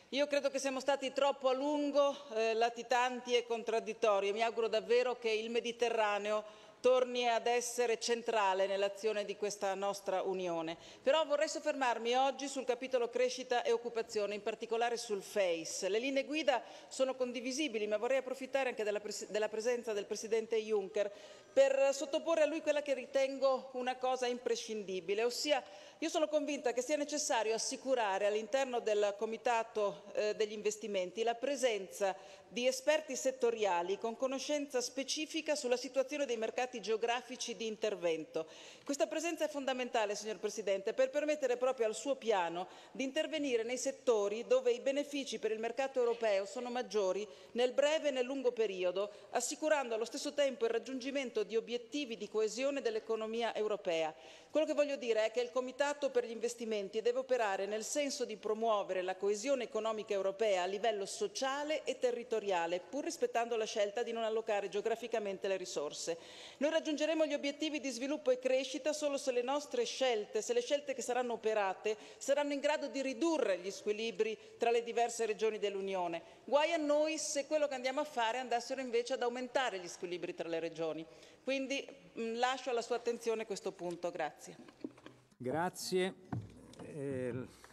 Io credo che siamo stati troppo a lungo latitanti e contraddittori e mi auguro davvero che il Mediterraneo torni ad essere centrale nell'azione di questa nostra Unione. Però vorrei soffermarmi oggi sul capitolo crescita e occupazione, in particolare sul FACE. Le linee guida sono condivisibili, ma vorrei approfittare anche della presenza del Presidente Juncker per sottoporre a lui quella che ritengo una cosa imprescindibile, ossia io sono convinta che sia necessario assicurare all'interno del Comitato degli investimenti la presenza di esperti settoriali con conoscenza specifica sulla situazione dei mercati geografici di intervento. Questa presenza è fondamentale, signor Presidente, per permettere proprio al suo piano di intervenire nei settori dove i benefici per il mercato europeo sono maggiori nel breve e nel lungo periodo, assicurando allo stesso tempo il raggiungimento di obiettivi di coesione dell'economia europea. Quello che voglio dire è che il Comitato per gli investimenti deve operare nel senso di promuovere la coesione economica europea a livello sociale e territoriale, pur rispettando la scelta di non allocare geograficamente le risorse. Noi raggiungeremo gli obiettivi di sviluppo e crescita solo se le nostre scelte, se le scelte che saranno operate, saranno in grado di ridurre gli squilibri tra le diverse regioni dell'Unione. Guai a noi se quello che andiamo a fare andassero invece ad aumentare gli squilibri tra le regioni. Quindi lascio alla sua attenzione questo punto. Grazie. Grazie.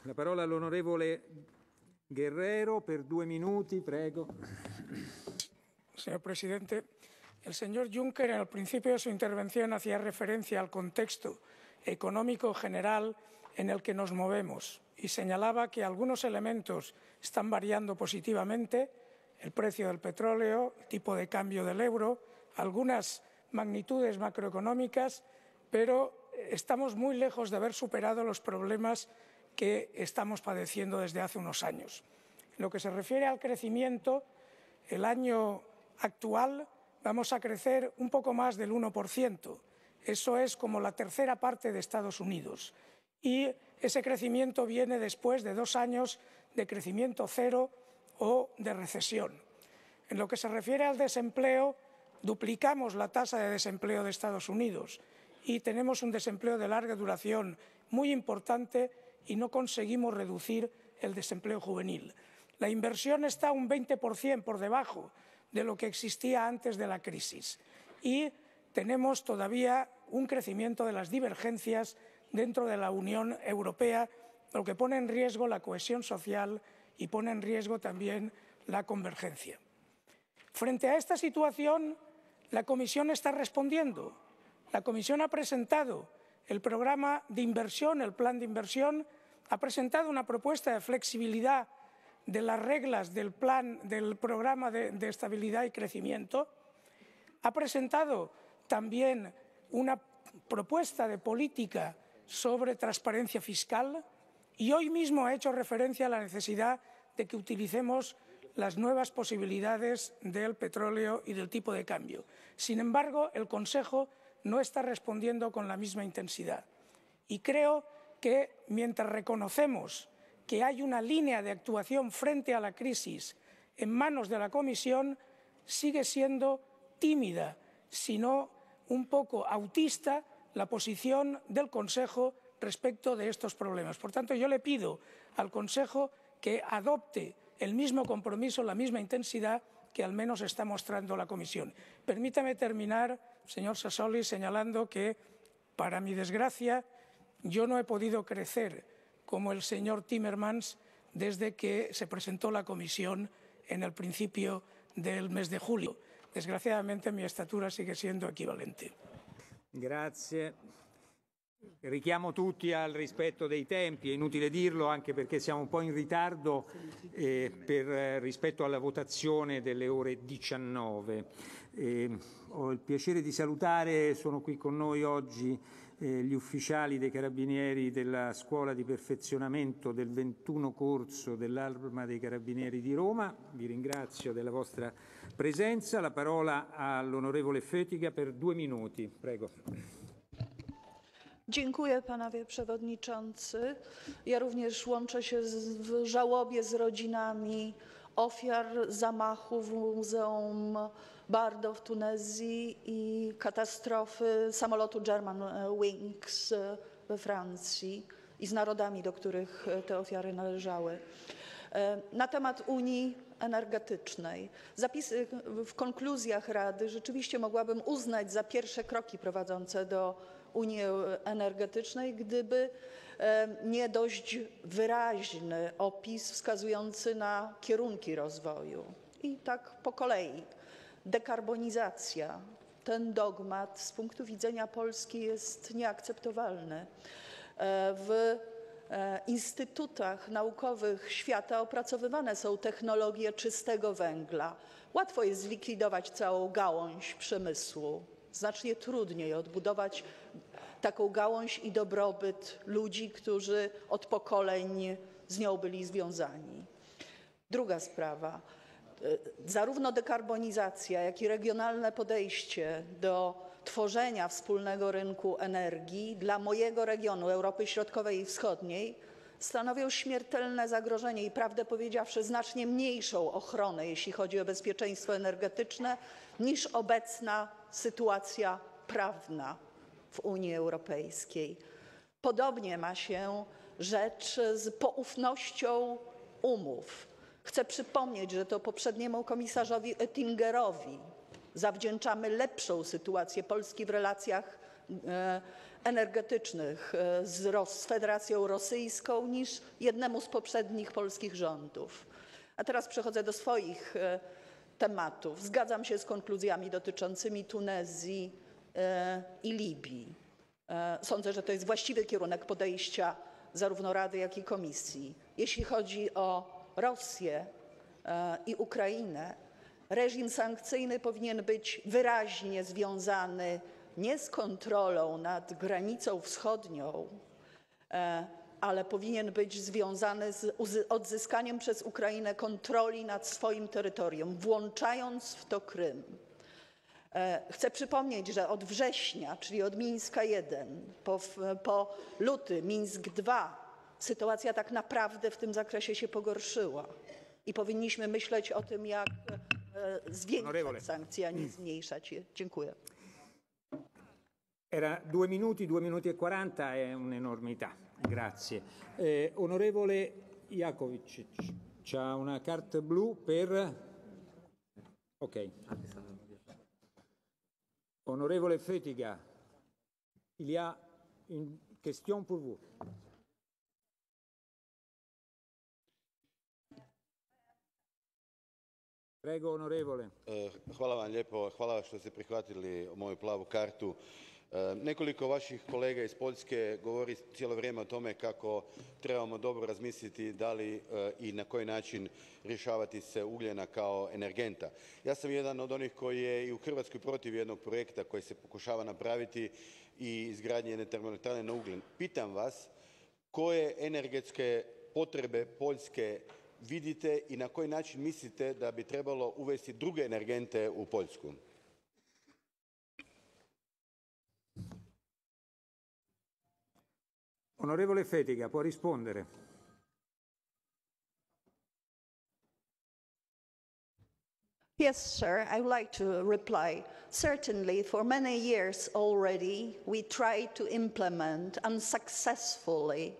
La parola all'onorevole Guerrero per 2 minuti, prego. Señor presidente, el señor Juncker al principio de su intervención hacía referencia al contexto económico general en el que nos movemos y señalaba que algunos elementos están variando positivamente, el precio del petróleo, el tipo de cambio del euro, algunas magnitudes macroeconómicas, pero estamos muy lejos de haber superado los problemas que estamos padeciendo desde hace unos años. En lo que se refiere al crecimiento, el año actual vamos a crecer un poco más del 1%. Eso es como la tercera parte de Estados Unidos. Y ese crecimiento viene después de 2 años de crecimiento cero o de recesión. En lo que se refiere al desempleo, duplicamos la tasa de desempleo de Estados Unidos y tenemos un desempleo de larga duración muy importante y no conseguimos reducir el desempleo juvenil. La inversión está un 20% por debajo de lo que existía antes de la crisis y tenemos todavía un crecimiento de las divergencias dentro de la Unión Europea, lo que pone en riesgo la cohesión social y pone en riesgo también la convergencia. Frente a esta situación, la Comisión está respondiendo. La Comisión ha presentado el programa de inversión, el plan de inversión, ha presentado una propuesta de flexibilidad de las reglas del programa de estabilidad y crecimiento, ha presentado también una propuesta de política sobre transparencia fiscal y hoy mismo ha hecho referencia a la necesidad de que utilicemos las nuevas posibilidades del petróleo y del tipo de cambio. Sin embargo, el Consejo no está respondiendo con la misma intensidad. Y creo que mientras reconocemos que hay una línea de actuación frente a la crisis en manos de la Comisión, sigue siendo tímida, si no un poco autista, la posición del Consejo respecto de estos problemas. Por tanto, yo le pido al Consejo que adopte el mismo compromiso, la misma intensidad que al menos está mostrando la Comisión. Permítame terminar, señor Sassoli, señalando que, para mi desgracia, yo no he podido crecer como el señor Timmermans desde que se presentó la Comisión en el principio del mes de julio. Desgraciadamente mi estatura sigue siendo equivalente. Grazie. Richiamo tutti al rispetto dei tempi, è inutile dirlo anche perché siamo un po' in ritardo rispetto alla votazione delle ore 19. Ho il piacere di salutare, sono qui con noi oggi gli ufficiali dei Carabinieri della Scuola di Perfezionamento del 21 corso dell'Arma dei Carabinieri di Roma. Vi ringrazio della vostra presenza. La parola all'onorevole Fotyga per 2 minuti. Prego. Dziękuję, panowie przewodniczący. Ja również łączę się w żałobie z rodzinami ofiar zamachu w Muzeum Bardo w Tunezji i katastrofy samolotu Germanwings we Francji i z narodami, do których te ofiary należały. Na temat Unii energetycznej. Zapisy w konkluzjach Rady rzeczywiście mogłabym uznać za pierwsze kroki prowadzące do Unii energetycznej, gdyby nie dość wyraźny opis wskazujący na kierunki rozwoju. I tak po kolei. Dekarbonizacja. Ten dogmat z punktu widzenia Polski jest nieakceptowalny. W instytutach naukowych świata opracowywane są technologie czystego węgla. Łatwo jest zlikwidować całą gałąź przemysłu. Znacznie trudniej odbudować taką gałąź i dobrobyt ludzi, którzy od pokoleń z nią byli związani. Druga sprawa. Zarówno dekarbonizacja, jak i regionalne podejście do tworzenia wspólnego rynku energii dla mojego regionu Europy Środkowej i Wschodniej stanowią śmiertelne zagrożenie i prawdę powiedziawszy znacznie mniejszą ochronę, jeśli chodzi o bezpieczeństwo energetyczne, niż obecna sytuacja prawna w Unii Europejskiej. Podobnie ma się rzecz z poufnością umów. Chcę przypomnieć, że to poprzedniemu komisarzowi Oettingerowi zawdzięczamy lepszą sytuację Polski w relacjach energetycznych z Federacją Rosyjską niż jednemu z poprzednich polskich rządów. A teraz przechodzę do swoich tematów. Zgadzam się z konkluzjami dotyczącymi Tunezji i Libii. Sądzę, że to jest właściwy kierunek podejścia zarówno Rady, jak i Komisji. Jeśli chodzi o Rosję i Ukrainę, reżim sankcyjny powinien być wyraźnie związany nie z kontrolą nad granicą wschodnią, ale powinien być związany z odzyskaniem przez Ukrainę kontroli nad swoim terytorium, włączając w to Krym. Chcę przypomnieć, że od września, czyli od Mińska I, po luty Mińsk II sytuacja tak naprawdę w tym zakresie się pogorszyła i powinniśmy myśleć o tym, jak zwiększać sankcje, a nie zmniejszać je. Dziękuję. Era 2 minuti e 40, è un'enormità. Grazie. Onorevole Jakovic, c'ha una carte blu per... Ok. Onorevole Fetiga, il y a une question pour vous. Prego, onorevole. Hvala vam lijepo, hvala što ste prihvatili moju plavu kartu. Nekoliko vaših kolega iz Poljske govori cijelo vrijeme o tome kako trebamo dobro razmisliti da li i na koji način rješavati se ugljena kao energenta. Ja sam jedan od onih koji je i u Hrvatskoj protiv jednog projekta koji se pokušava napraviti i izgradnje jedne termoelektrane na ugljen. Pitam vas koje energetske potrebe Poljske vidite i na koji način mislite da bi trebalo uvesti druge energente u Poljsku? Onorevole Fetiga, può rispondere. Yes, sir, I would like to reply. Certainly, for many years already, we tried to implement unsuccessfully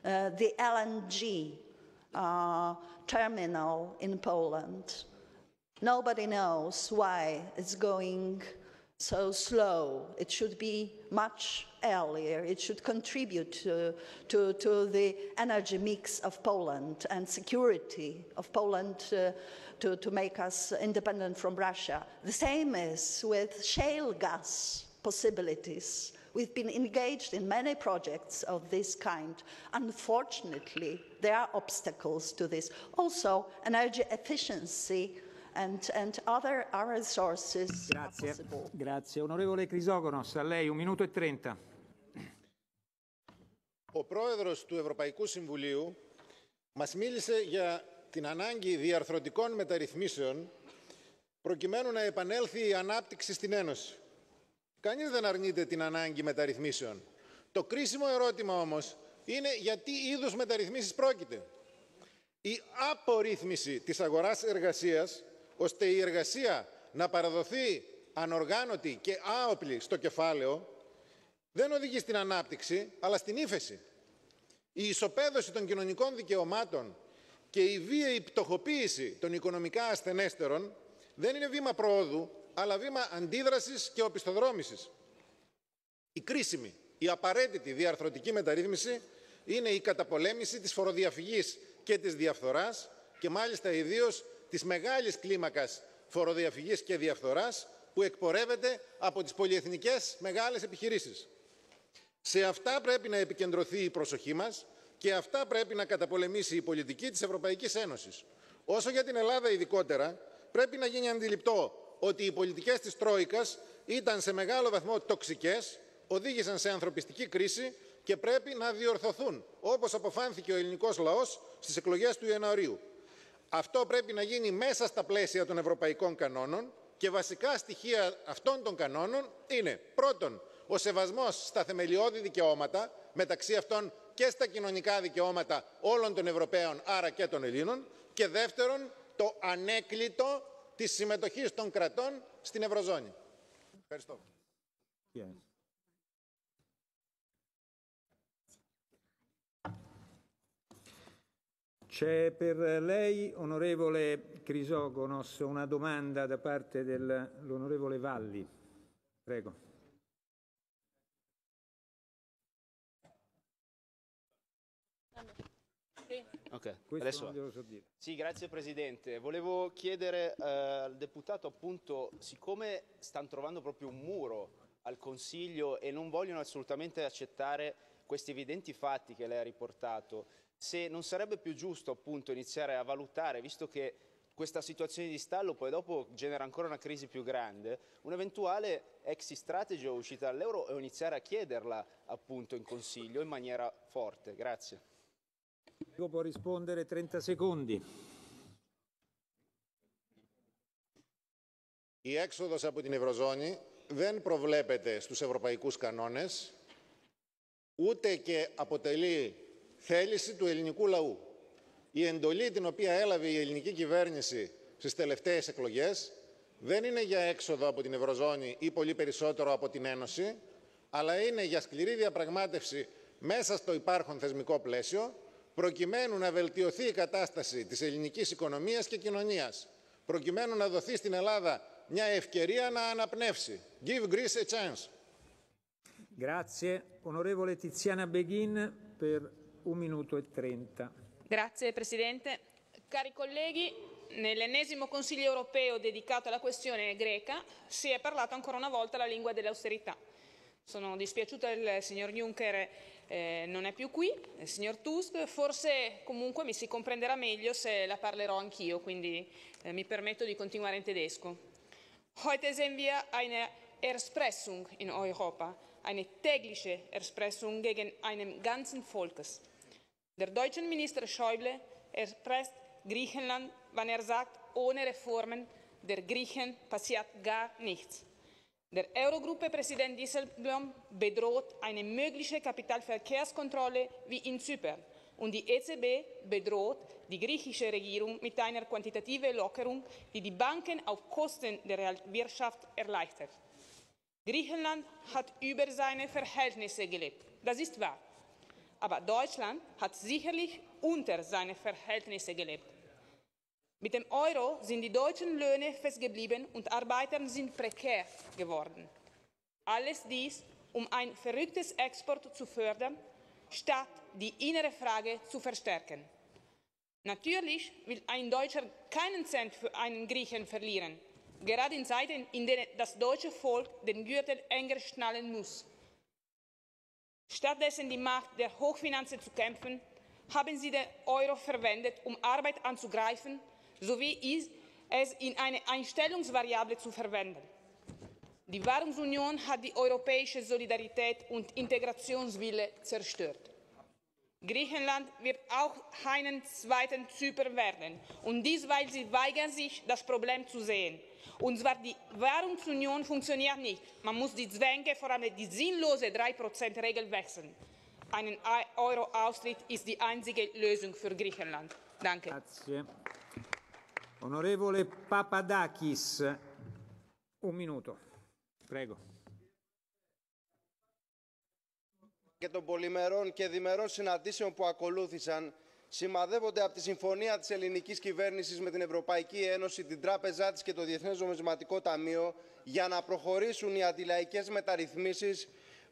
the LNG terminal in Poland. Nobody knows why it's going so slow. It should be much earlier. It should contribute to the energy mix of Poland and security of Poland to make us independent from Russia. The same is with shale gas possibilities. We've been engaged in many projects of this kind. Unfortunately, there are obstacles to this. Also, energy efficiency and other resources are possible. Grazie. Onorevole Crisogonos, a lei 1 minuto e 30. Ο πρόεδρος του Ευρωπαϊκού Συμβουλίου μας μίλησε για την ανάγκη διαρθρωτικών μεταρρυθμίσεων προκειμένου να επανέλθει η ανάπτυξη στην Ένωση. Κανείς δεν αρνείται την ανάγκη μεταρρυθμίσεων. Το κρίσιμο ερώτημα όμως είναι για τι είδους μεταρρυθμίσεις πρόκειται. Η απορρίθμιση της αγοράς εργασίας, ώστε η εργασία να παραδοθεί ανοργάνωτη και άοπλη στο κεφάλαιο, δεν οδηγεί στην ανάπτυξη, αλλά στην ύφεση. Η ισοπαίδωση των κοινωνικών δικαιωμάτων και η βίαιη πτωχοποίηση των οικονομικά ασθενέστερων δεν είναι βήμα προόδου, αλλά βήμα αντίδρασης και οπισθοδρόμησης. Η κρίσιμη, η απαραίτητη διαρθρωτική μεταρρύθμιση είναι η καταπολέμηση της φοροδιαφυγής και της διαφθοράς και μάλιστα ιδίως της μεγάλης κλίμακας φοροδιαφυγής και διαφθοράς που εκπορεύεται από τις πολυεθνικές μεγάλες επιχειρήσεις. Σε αυτά πρέπει να επικεντρωθεί η προσοχή μας και αυτά πρέπει να καταπολεμήσει η πολιτική της Ευρωπαϊκής Ένωσης. Όσο για την Ελλάδα ειδικότερα, πρέπει να γίνει αντιληπτό ότι οι πολιτικές της Τρόικας ήταν σε μεγάλο βαθμό τοξικές, οδήγησαν σε ανθρωπιστική κρίση και πρέπει να διορθωθούν, όπως αποφάνθηκε ο ελληνικός λαός στις εκλογές του Ιανουαρίου. Αυτό πρέπει να γίνει μέσα στα πλαίσια των ευρωπαϊκών κανόνων και βασικά στοιχεία αυτών των κανόνων είναι πρώτον, ο σεβασμός στα θεμελιώδη δικαιώματα, μεταξύ αυτών και στα κοινωνικά δικαιώματα όλων των Ευρωπαίων, άρα και των Ελλήνων, και δεύτερον, το ανέκλητο της συμμετοχής των κρατών στην Ευρωζώνη. Ευχαριστώ. C'è per lei, onorevole Crisogonos, una domanda da parte dell'onorevole Valli. Prego. Ok, Questo non glielo so dire. Sì, grazie Presidente. Volevo chiedere al deputato appunto, siccome stanno trovando proprio un muro al Consiglio e non vogliono assolutamente accettare questi evidenti fatti che lei ha riportato, se non sarebbe più giusto appunto iniziare a valutare, visto che questa situazione di stallo poi dopo genera ancora una crisi più grande, un'eventuale exit strategy o uscita dall'euro o iniziare a chiederla appunto in Consiglio in maniera forte. Grazie. Prego, può rispondere 30 secondi. Η έξοδος από την Ευρωζώνη δεν προβλέπεται στους ευρωπαϊκούς κανόνες, ούτε και αποτελεί θέληση του ελληνικού λαού. Η εντολή την οποία έλαβε η ελληνική κυβέρνηση στις τελευταίες εκλογές δεν είναι για έξοδο από την Ευρωζώνη ή πολύ περισσότερο από την Ένωση, αλλά είναι για σκληρή διαπραγμάτευση μέσα στο υπάρχον θεσμικό πλαίσιο, προκειμένου να βελτιωθεί η κατάσταση της ελληνικής οικονομίας και κοινωνίας, προκειμένου να δοθεί στην Ελλάδα μια ευκαιρία να αναπνεύσει. Give Greece a chance. Grazie. Onorevole Tiziana Beghin per 1 minuto e 30. Grazie Presidente. Cari colleghi, nell'ennesimo Consiglio europeo dedicato alla questione greca si è parlato ancora una volta la lingua dell'austerità. Sono dispiaciuta del signor Juncker non è più qui, il signor Tusk, forse comunque mi si comprenderà meglio se la parlerò anch'io, quindi mi permetto di continuare in tedesco. Heute sehen wir eine Erpressung in Europa, eine tägliche Erpressung gegen einen ganzen Volkes. Der deutsche Minister Schäuble erpresst Griechenland, wenn er sagt, ohne Reformen der Griechen passiert gar nichts. Der Eurogruppe-Präsident Dijsselbloem bedroht eine mögliche Kapitalverkehrskontrolle wie in Zypern. Und die EZB bedroht die griechische Regierung mit einer quantitativen Lockerung, die die Banken auf Kosten der Wirtschaft erleichtert. Griechenland hat über seine Verhältnisse gelebt. Das ist wahr. Aber Deutschland hat sicherlich unter seine Verhältnisse gelebt. Mit dem Euro sind die deutschen Löhne festgeblieben und Arbeiter sind prekär geworden. Alles dies, um ein verrücktes Export zu fördern, statt die innere Frage zu verstärken. Natürlich will ein Deutscher keinen Cent für einen Griechen verlieren, gerade in Zeiten, in denen das deutsche Volk den Gürtel enger schnallen muss. Stattdessen die Macht der Hochfinanzen zu kämpfen, haben sie den Euro verwendet, um Arbeit anzugreifen, sowie es in eine Einstellungsvariable zu verwenden. Die Währungsunion hat die europäische Solidarität und Integrationswille zerstört. Griechenland wird auch einen zweiten Zypern werden, und dies, weil sie weigern sich, das Problem zu sehen. Und zwar die Währungsunion funktioniert nicht. Man muss die Zwänge, vor allem die sinnlose 3%-Regel wechseln. Ein Euro-Austritt ist die einzige Lösung für Griechenland. Danke. Grazie. Onorevole Papadakis, 1 minuto. Prego. Και των πολυμερών και διμερών συναντήσεων που ακολούθησαν σημαδεύονται από τη συμφωνία της ελληνικής κυβέρνησης με την Ευρωπαϊκή Ένωση, την Τράπεζά της και το Διεθνές Νομισματικό Ταμείο για να προχωρήσουν οι αντιλαϊκές μεταρρυθμίσεις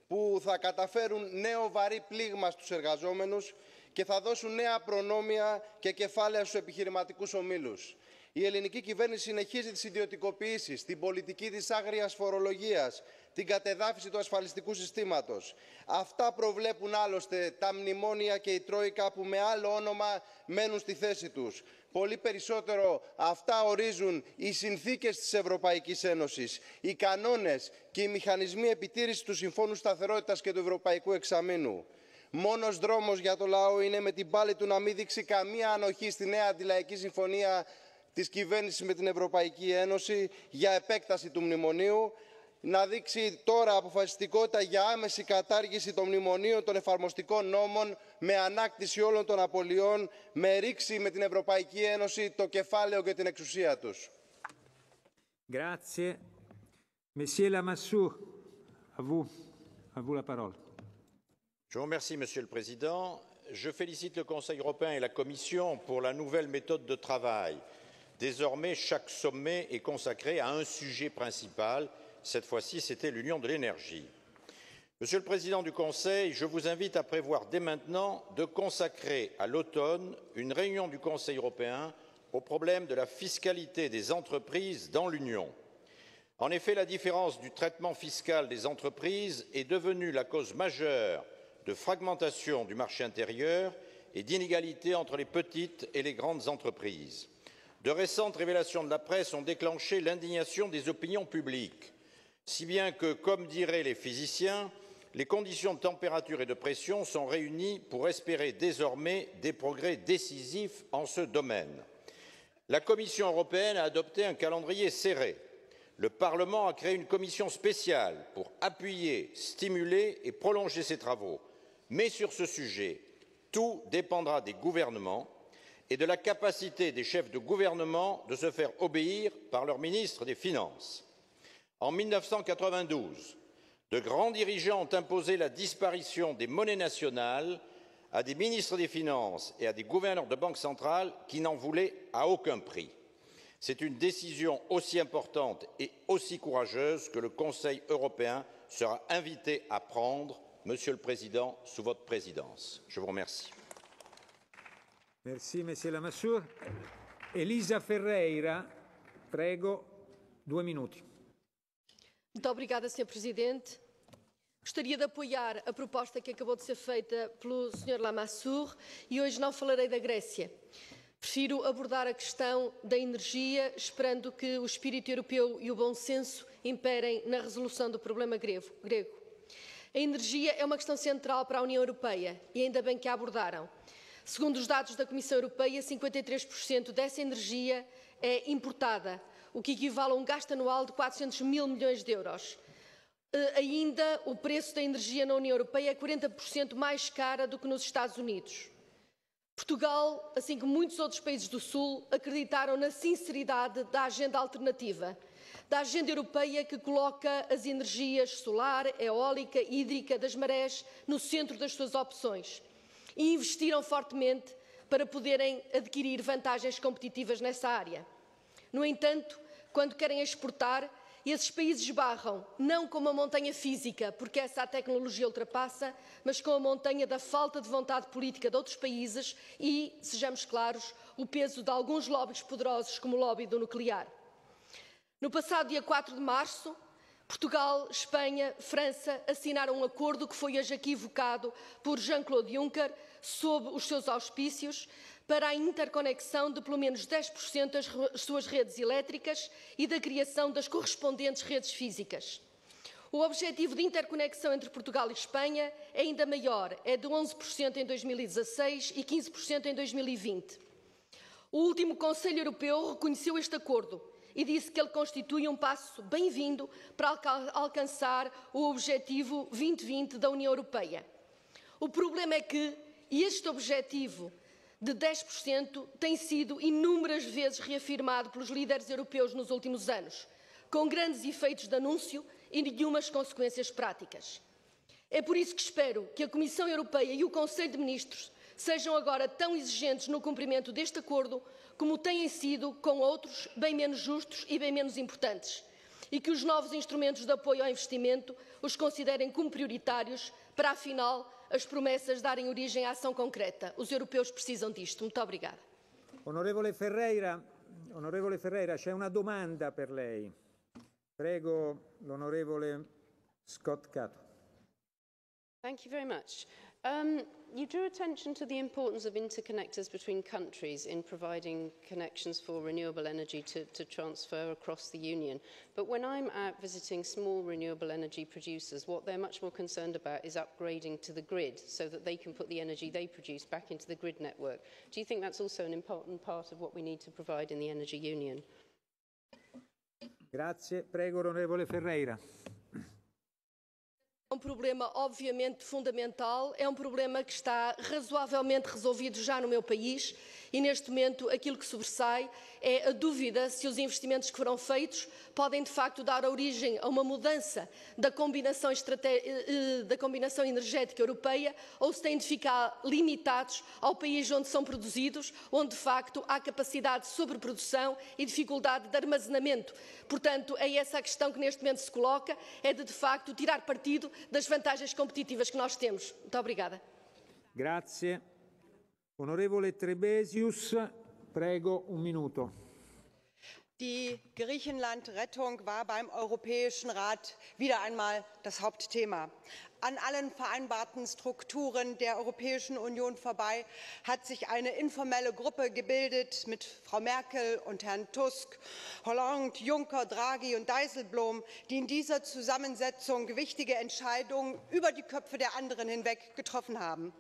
που θα καταφέρουν νέο βαρύ πλήγμα στους εργαζόμενους και θα δώσουν νέα προνόμια και κεφάλαια στους επιχειρηματικούς ομίλους. Η ελληνική κυβέρνηση συνεχίζει τις ιδιωτικοποιήσεις, την πολιτική της άγριας φορολογίας, την κατεδάφιση του ασφαλιστικού συστήματος. Αυτά προβλέπουν άλλωστε τα μνημόνια και η Τρόικα που με άλλο όνομα μένουν στη θέση τους. Πολύ περισσότερο αυτά ορίζουν οι συνθήκες της Ευρωπαϊκής Ένωσης, οι κανόνες και οι μηχανισμοί επιτήρησης του Συμφώνου Σταθερότητας και του Ευρωπαϊκού Εξαμήνου. Μόνος δρόμος για το λαό είναι με την πάλη του να μην δείξει καμία ανοχή στη νέα αντιλαϊκή συμφωνία της κυβέρνησης με την Ευρωπαϊκή Ένωση για επέκταση του μνημονίου, να δείξει τώρα αποφασιστικότητα για άμεση κατάργηση των μνημονίων των εφαρμοστικών νόμων με ανάκτηση όλων των απολειών, με ρήξη με την Ευρωπαϊκή Ένωση το κεφάλαιο και την εξουσία τους. Grazie. Monsieur Lamassoure, à vous la parole. Je vous remercie, Monsieur le Président. Je félicite le Conseil européen et la Commission pour la nouvelle méthode de travail. Désormais, chaque sommet est consacré à un sujet principal. Cette fois-ci, c'était l'Union de l'énergie. Monsieur le Président du Conseil, je vous invite à prévoir dès maintenant de consacrer à l'automne une réunion du Conseil européen au problème de la fiscalité des entreprises dans l'Union. En effet, la différence du traitement fiscal des entreprises est devenue la cause majeure de fragmentation du marché intérieur et d'inégalité entre les petites et les grandes entreprises. De récentes révélations de la presse ont déclenché l'indignation des opinions publiques, si bien que, comme diraient les physiciens, les conditions de température et de pression sont réunies pour espérer désormais des progrès décisifs en ce domaine. La Commission européenne a adopté un calendrier serré. Le Parlement a créé une commission spéciale pour appuyer, stimuler et prolonger ses travaux. Mais sur ce sujet, Tout dépendra des gouvernements et de la capacité des chefs de gouvernement de se faire obéir par leur ministre des Finances. En 1992, de grands dirigeants ont imposé la disparition des monnaies nationales à des ministres des Finances et à des gouverneurs de banques centrales qui n'en voulaient à aucun prix. C'est une décision aussi importante et aussi courageuse que le Conseil européen sera invité à prendre, Monsieur le Président, sous votre présidence. Je vous remercie. Merci, Monsieur Lamassoure. Elisa Ferreira, prego, 2 minutos. Muito obrigada, Sr. Presidente. Gostaria de apoiar a proposta que acabou de ser feita pelo Sr. Lamassoure e hoje não falarei da Grécia. Prefiro abordar a questão da energia, esperando que o espírito europeu e o bom senso imperem na resolução do problema grego. A energia é uma questão central para a União Europeia e ainda bem que a abordaram. Segundo os dados da Comissão Europeia, 53% dessa energia é importada, o que equivale a um gasto anual de 400 mil milhões de euros. Ainda, o preço da energia na União Europeia é 40% mais cara do que nos Estados Unidos. Portugal, assim como muitos outros países do Sul, acreditaram na sinceridade da agenda alternativa, da agenda europeia que coloca as energias solar, eólica, hídrica, das marés no centro das suas opções e investiram fortemente para poderem adquirir vantagens competitivas nessa área. No entanto, quando querem exportar, esses países barram não com uma montanha física, porque essa a tecnologia ultrapassa, mas com a montanha da falta de vontade política de outros países e, sejamos claros, o peso de alguns lobbies poderosos como o lobby do nuclear. No passado dia 4 de março, Portugal, Espanha, França assinaram um acordo que foi hoje aqui evocado por Jean-Claude Juncker, sob os seus auspícios, para a interconexão de pelo menos 10% das suas redes elétricas e da criação das correspondentes redes físicas. O objetivo de interconexão entre Portugal e Espanha é ainda maior, é de 11% em 2016 e 15% em 2020. O último Conselho Europeu reconheceu este acordo e disse que ele constitui um passo bem-vindo para alcançar o objetivo 2020 da União Europeia. O problema é que este objetivo de 10% tem sido inúmeras vezes reafirmado pelos líderes europeus nos últimos anos, com grandes efeitos de anúncio e nenhumas consequências práticas. É por isso que espero que a Comissão Europeia e o Conselho de Ministros sejam agora tão exigentes no cumprimento deste acordo como têm sido com outros bem menos justos e bem menos importantes, e que os novos instrumentos de apoio ao investimento os considerem como prioritários para, afinal, as promessas darem origem à ação concreta. Os europeus precisam disto. Muito obrigada. Onorevole Ferreira, c'è una domanda per lei. Prego, l'onorevole Scott Cato. Thank you very much. You drew attention to the importance of interconnectors between countries in providing connections for renewable energy to transfer across the Union. But when I'm out visiting small renewable energy producers, what they're much more concerned about is upgrading to the grid so that they can put the energy they produce back into the grid network. Do you think that's also an important part of what we need to provide in the Energy Union? Grazie. Prego, onorevole Ferreira. É um problema obviamente fundamental, é um problema que está razoavelmente resolvido já no meu país e neste momento aquilo que sobressai é a dúvida se os investimentos que foram feitos podem de facto dar origem a uma mudança da combinação energética europeia ou se têm de ficar limitados ao país onde são produzidos, onde de facto há capacidade de sobreprodução e dificuldade de armazenamento. Portanto, é essa a questão que neste momento se coloca, é de facto tirar partido das vantagens competitivas que nós temos. Muito obrigada. Grazie. Onorevole Trebesius, prego, un minuto. Die Griechenland-Rettung war beim Europäischen Rat wieder einmal das Hauptthema. An allen vereinbarten Strukturen der Europäischen Union vorbei hat sich eine informelle Gruppe gebildet mit Frau Merkel und Herrn Tusk, Hollande, Juncker, Draghi und Dijsselbloem, die in dieser Zusammensetzung wichtige Entscheidungen über die Köpfe der anderen hinweg getroffen haben.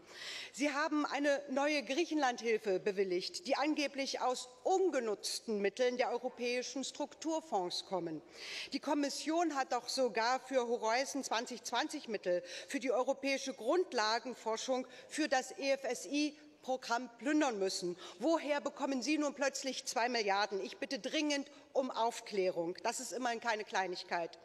Sie haben eine neue Griechenlandhilfe bewilligt, die angeblich aus ungenutzten Mitteln der europäischen Strukturfonds kommen. Die Kommission hat auch sogar für Horizon 2020 Mittel für die europäische Grundlagenforschung für das EFSI-Programm plündern müssen. Woher bekommen Sie nun plötzlich 2 Milliarden? Ich bitte dringend um Aufklärung. Das ist immerhin keine Kleinigkeit.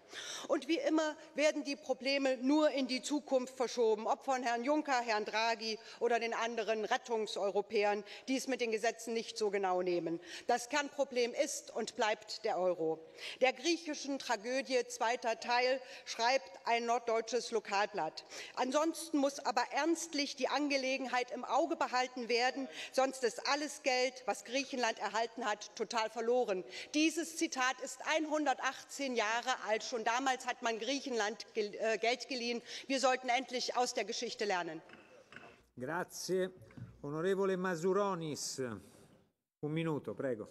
Und wie immer werden die Probleme nur in die Zukunft verschoben, ob von Herrn Juncker, Herrn Draghi oder den anderen Rettungseuropäern, die es mit den Gesetzen nicht so genau nehmen. Das Kernproblem ist und bleibt der Euro. Der griechischen Tragödie zweiter Teil schreibt ein norddeutsches Lokalblatt. Ansonsten muss aber ernstlich die Angelegenheit im Auge behalten werden, sonst ist alles Geld, was Griechenland erhalten hat, total verloren. Dieses Zitat ist 118 Jahre alt. Schon damals hat man Griechenland Geld geliehen. Wir sollten endlich aus der Geschichte lernen. Grazie. Onorevole Masuronis, un minuto, prego.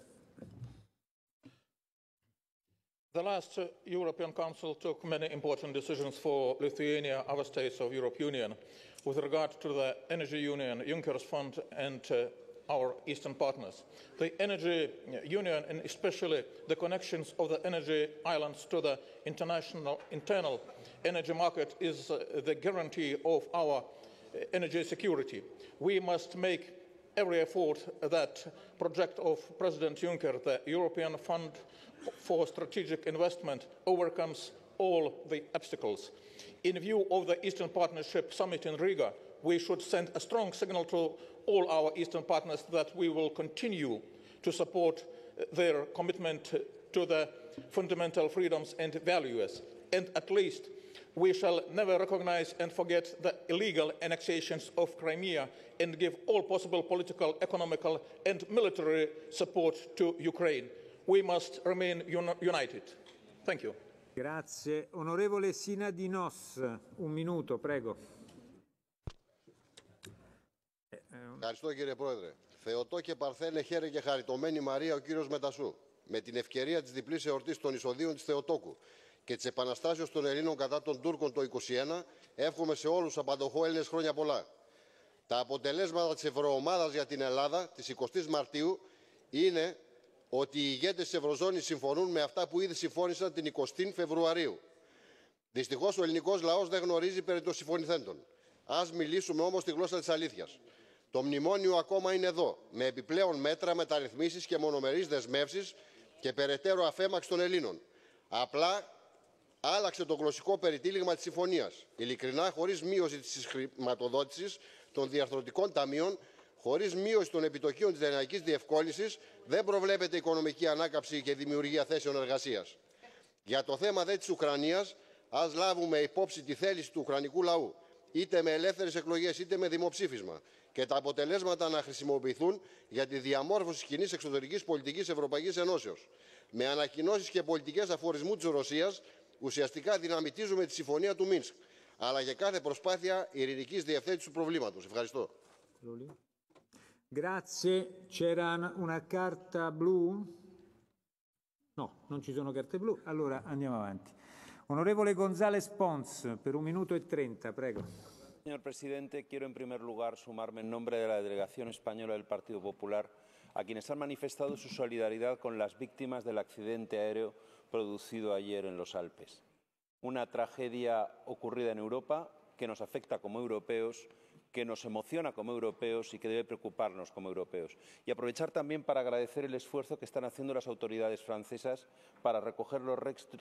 The last European Council took many important decisions for Lithuania, other states of the European Union, with regard to the Energy Union, Juncker's Fund, and our eastern partners. The energy union, and especially the connections of the energy islands to the internal energy market, is the guarantee of our energy security. We must make every effort that project of President Juncker, the European Fund for Strategic Investment, overcomes all the obstacles. In view of the Eastern Partnership Summit in Riga, we should send a strong signal to all our Eastern partners that we will continue to support their commitment to the fundamental freedoms and values. And at least we shall never recognize and forget the illegal annexations of Crimea and give all possible political, economical and military support to Ukraine. We must remain united. Thank you. Grazie. Onorevole Sinadinos, un minuto, prego. Ευχαριστώ κύριε Πρόεδρε. Θεοτό και Παρθένε χαίρε και χαριτωμένη Μαρία ο κύριος Μετασού. Με την ευκαιρία της διπλής εορτής των εισοδίων της Θεοτόκου και της επαναστάσεως των Ελλήνων κατά των Τούρκων το 1921, εύχομαι σε όλους απαντοχώ Έλληνες χρόνια πολλά. Τα αποτελέσματα της Ευρωομάδας για την Ελλάδα της 20ης Μαρτίου είναι ότι οι ηγέτες της Ευρωζώνης συμφωνούν με αυτά που ήδη συμφώνησαν την 20η Φεβρουαρίου. Δυστυχώς ο ελληνικός λαός δεν γνωρίζει περί των συμφωνηθέντων. Ας μιλήσουμε όμως τη γλώσσα της αλήθειας. Το μνημόνιο ακόμα είναι εδώ, με επιπλέον μέτρα, μεταρρυθμίσεις και μονομερείς δεσμεύσεις και περαιτέρω αφέμαξη των Ελλήνων. Απλά άλλαξε το γλωσσικό περιτύλιγμα της συμφωνίας. Ειλικρινά, χωρίς μείωση της χρηματοδότησης των διαρθρωτικών ταμείων, χωρίς μείωση των επιτοκίων της δανειακής διευκόλυνσης, δεν προβλέπεται οικονομική ανάκαμψη και δημιουργία θέσεων εργασίας. Για το θέμα δε της Ουκρανίας, ας λάβουμε υπόψη τη θέληση του ουκρανικού λαού, είτε με ελεύθερες εκλογές είτε με δημοψήφισμα, και τα αποτελέσματα να χρησιμοποιηθούν για τη διαμόρφωση της κοινής εξωτερικής πολιτικής Ευρωπαϊκής Ενώσεως. Με ανακοινώσεις και πολιτικές αφορισμού της Ρωσίας, ουσιαστικά δυναμητίζουμε τη συμφωνία του Μίνσκ, αλλά και κάθε προσπάθεια ειρηνικής διευθέτησης του προβλήματος. Ευχαριστώ. Grazie. C'era una carta blu? No, non ci sono carte blu. Allora andiamo avanti. Onorevole González Pons, per 1 minuto e 30, prego. Señor presidente, quiero en primer lugar sumarme en nombre de la delegación española del Partido Popular a quienes han manifestado su solidaridad con las víctimas del accidente aéreo producido ayer en los Alpes. Una tragedia ocurrida en Europa que nos afecta como europeos, que nos emociona como europeos y que debe preocuparnos como europeos. Y aprovechar también para agradecer el esfuerzo que están haciendo las autoridades francesas para recoger los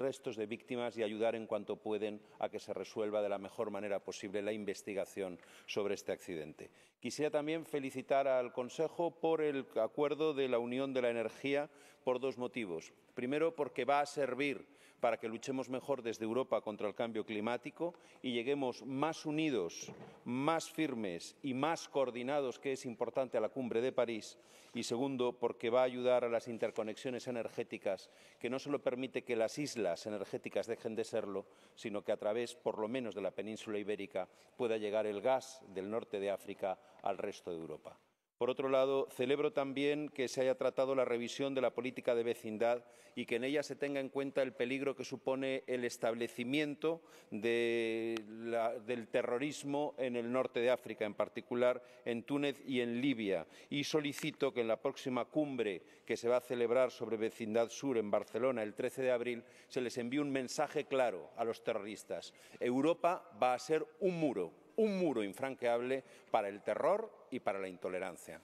restos de víctimas y ayudar en cuanto pueden a que se resuelva de la mejor manera posible la investigación sobre este accidente. Quisiera también felicitar al Consejo por el acuerdo de la Unión de la Energía por 2 motivos. Primero, porque va a servir para que luchemos mejor desde Europa contra el cambio climático y lleguemos más unidos, más firmes y más coordinados, que es importante, a la cumbre de París. Y segundo, porque va a ayudar a las interconexiones energéticas, que no solo permite que las islas energéticas dejen de serlo, sino que a través, por lo menos, de la península ibérica pueda llegar el gas del norte de África al resto de Europa. Por otro lado, celebro también que se haya tratado la revisión de la política de vecindad y que en ella se tenga en cuenta el peligro que supone el establecimiento del terrorismo en el norte de África, en particular en Túnez y en Libia. Y solicito que en la próxima cumbre que se va a celebrar sobre vecindad sur en Barcelona el 13 de abril se les envíe un mensaje claro a los terroristas. Europa va a ser un muro infranqueable para il terror e para la intolleranza.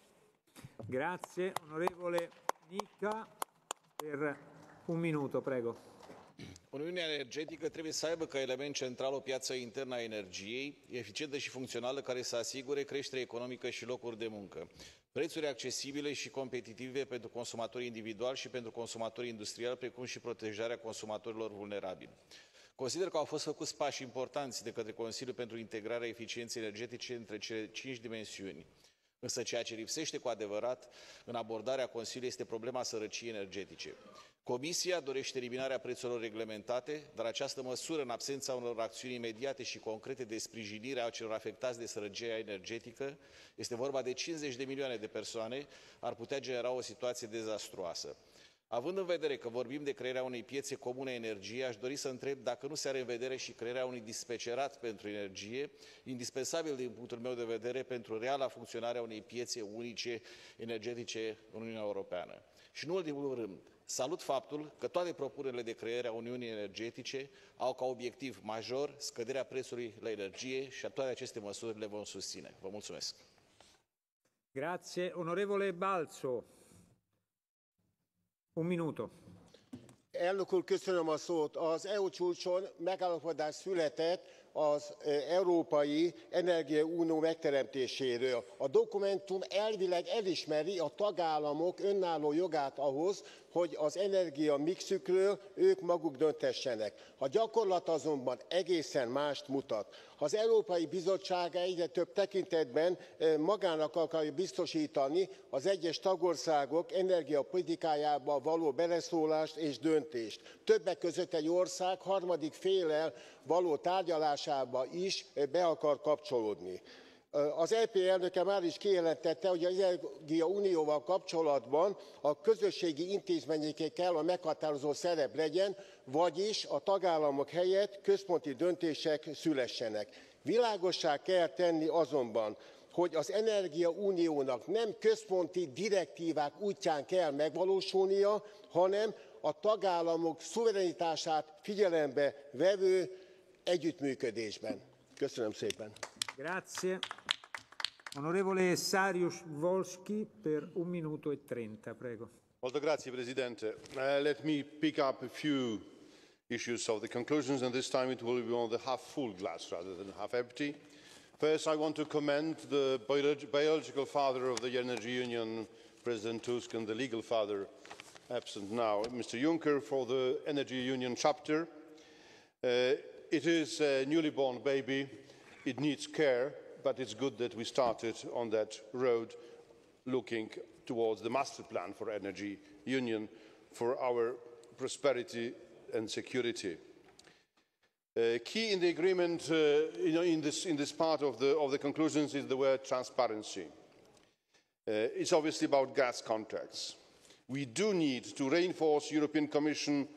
Grazie. Onorevole Nica, per un minuto, prego. Uniunea energetică trebuie să aibă ca element central o piață internă a energiei, eficientă și funcțională, care să asigure creștere economică și locuri de muncă, prețuri accesibile și competitive pentru consumatorii individuali și pentru consumatorii industriali, precum și protejarea consumatorilor vulnerabili. Consider că au fost făcuți pași importanți de către Consiliu pentru integrarea eficienței energetice între cele 5 dimensiuni. Însă ceea ce lipsește cu adevărat în abordarea Consiliului este problema sărăciei energetice. Comisia dorește eliminarea prețurilor reglementate, dar această măsură, în absența unor acțiuni imediate și concrete de sprijinire a celor afectați de sărăcia energetică, este vorba de 50 de milioane de persoane, ar putea genera o situație dezastruoasă. Având în vedere că vorbim de crearea unei piețe comune a energiei, aș dori să întreb dacă nu se are în vedere și crearea unui dispecerat pentru energie, indispensabil din punctul meu de vedere pentru reala funcționare a unei piețe unice energetice în Uniunea Europeană. Și în ultimul rând, salut faptul că toate propunerile de creare a Uniunii Energetice au ca obiectiv major scăderea prețului la energie și toate aceste măsuri le vom susține. Vă mulțumesc. Grazie. Onorevole Balzo. Un minuto. Elnök úr, köszönöm a szót. Az EU csúcson megállapodás született az Európai Energiaunió megteremtéséről. A dokumentum elvileg elismeri a tagállamok önálló jogát ahhoz, hogy az energia mixükről ők maguk döntessenek. A gyakorlat azonban egészen mást mutat. Az Európai Bizottság egyre több tekintetben magának akarja biztosítani az egyes tagországok energiapolitikájába való beleszólást és döntést. Többek között egy ország harmadik féllel való tárgyalásába is be akar kapcsolódni. Az EP elnöke már is kijelentette, hogy az energiaunióval kapcsolatban a közösségi intézményeknek kell a meghatározó szerep legyen, vagyis a tagállamok helyett központi döntések szülessenek. Világossá kell tenni azonban, hogy az energiauniónak nem központi direktívák útján kell megvalósulnia, hanem a tagállamok szuverenitását figyelembe vevő együttműködésben. Köszönöm szépen. Grazie. Onorevole Saryusz-Wolski per 1 minuto e 30, prego. Molto grazie, Presidente. Let me pick up a few issues of the conclusions, and this time it will be on the half-full glass rather than half-empty. First, I want to commend the biological father of the Energy Union, President Tusk, and the legal father, absent now, Mr. Juncker, for the Energy Union chapter. It is a newly born baby. It needs care, but it's good that we started on that road looking towards the master plan for energy union for our prosperity and security. Key in the agreement, in this part of the conclusions is the word transparency. It's obviously about gas contracts. We do need to reinforce European Commission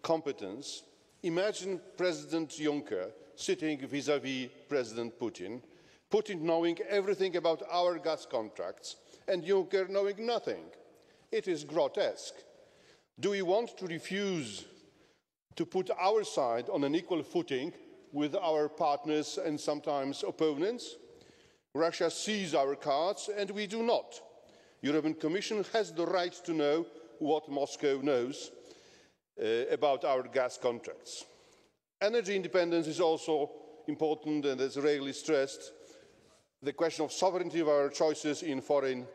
competence. Imagine President Juncker sitting vis-à-vis President Putin, Putin knowing everything about our gas contracts and Juncker knowing nothing. It is grotesque. Do we want to refuse to put our side on an equal footing with our partners and sometimes opponents? Russia sees our cards and we do not. The European Commission has the right to know what Moscow knows about our gas contracts. Energy independence is also important, and as rarely stressed, the question of sovereignty of our choices in foreign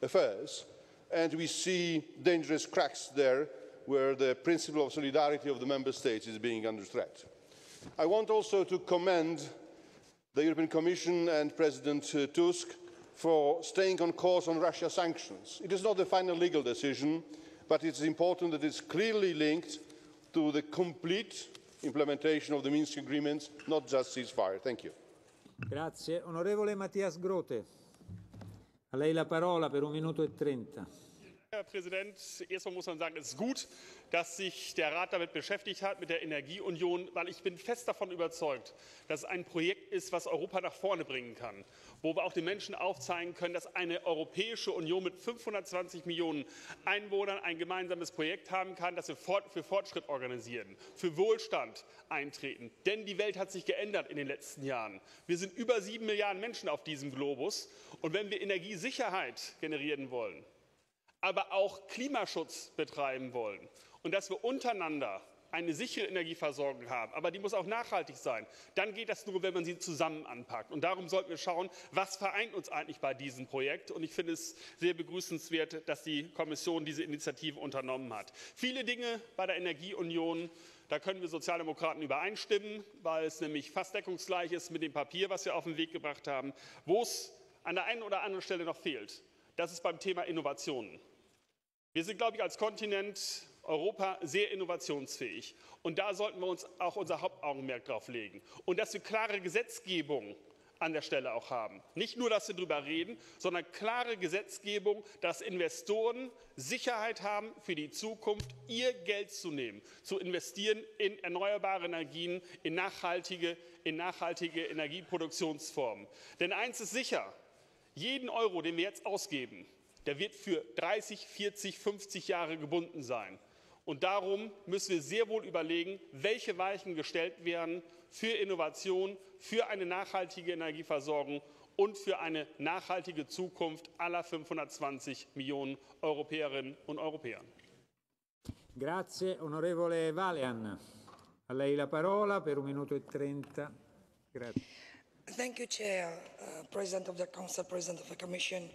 affairs. And we see dangerous cracks there where the principle of solidarity of the member states is being under threat. I want also to commend the European Commission and President Tusk for staying on course on Russia sanctions. It is not the final legal decision, but it's important that it's clearly linked to the complete implementation of the Minsk agreements, not just ceasefire. Thank you. Grazie. Onorevole Mattias Grote. A lei la parola per 1 minuto e 30. Herr Präsident, erstmal muss man sagen, es ist gut, dass sich der Rat damit beschäftigt hat, mit der Energieunion, weil ich bin fest davon überzeugt, dass es ein Projekt ist, was Europa nach vorne bringen kann, wo wir auch den Menschen aufzeigen können, dass eine Europäische Union mit 520 Millionen Einwohnern ein gemeinsames Projekt haben kann, das wir für Fortschritt organisieren, für Wohlstand eintreten. Denn die Welt hat sich geändert in den letzten Jahren. Wir sind über 7 Milliarden Menschen auf diesem Globus. Und wenn wir Energiesicherheit generieren wollen, aber auch Klimaschutz betreiben wollen und dass wir untereinander eine sichere Energieversorgung haben, aber die muss auch nachhaltig sein, dann geht das nur, wenn man sie zusammen anpackt. Und darum sollten wir schauen, was vereint uns eigentlich bei diesem Projekt. Und ich finde es sehr begrüßenswert, dass die Kommission diese Initiative unternommen hat. Viele Dinge bei der Energieunion, da können wir Sozialdemokraten übereinstimmen, weil es nämlich fast deckungsgleich ist mit dem Papier, was wir auf den Weg gebracht haben. Wo es an der einen oder anderen Stelle noch fehlt, das ist beim Thema Innovationen. Wir sind, glaube ich, als Kontinent Europa sehr innovationsfähig. Und da sollten wir uns auch unser Hauptaugenmerk drauf legen. Und dass wir klare Gesetzgebung an der Stelle auch haben. Nicht nur, dass wir darüber reden, sondern klare Gesetzgebung, dass Investoren Sicherheit haben, für die Zukunft ihr Geld zu nehmen, zu investieren in erneuerbare Energien, in nachhaltige Energieproduktionsformen. Denn eins ist sicher, jeden Euro, den wir jetzt ausgeben, der wird für 30, 40, 50 Jahre gebunden sein. Und darum müssen wir sehr wohl überlegen, welche Weichen gestellt werden für Innovation, für eine nachhaltige Energieversorgung und für eine nachhaltige Zukunft aller 520 Millionen Europäerinnen und Europäer. Grazie, onorevole Vălean. A lei la parola per 1 minuto e 30. Grazie. Thank you, Chair, President of the Council, President of the Commission.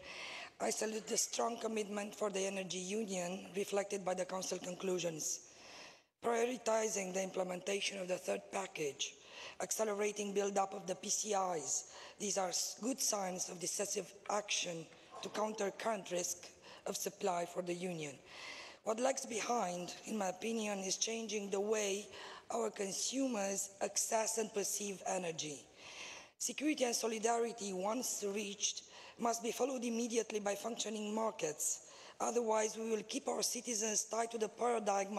I salute the strong commitment for the energy union reflected by the Council conclusions, prioritizing the implementation of the third package, accelerating build-up of the PCIs. These are good signs of decisive action to counter current risk of supply for the union. What lags behind, in my opinion, is changing the way our consumers access and perceive energy. Security and solidarity, once reached, must be followed immediately by functioning markets. Otherwise, we will keep our citizens tied to the paradigm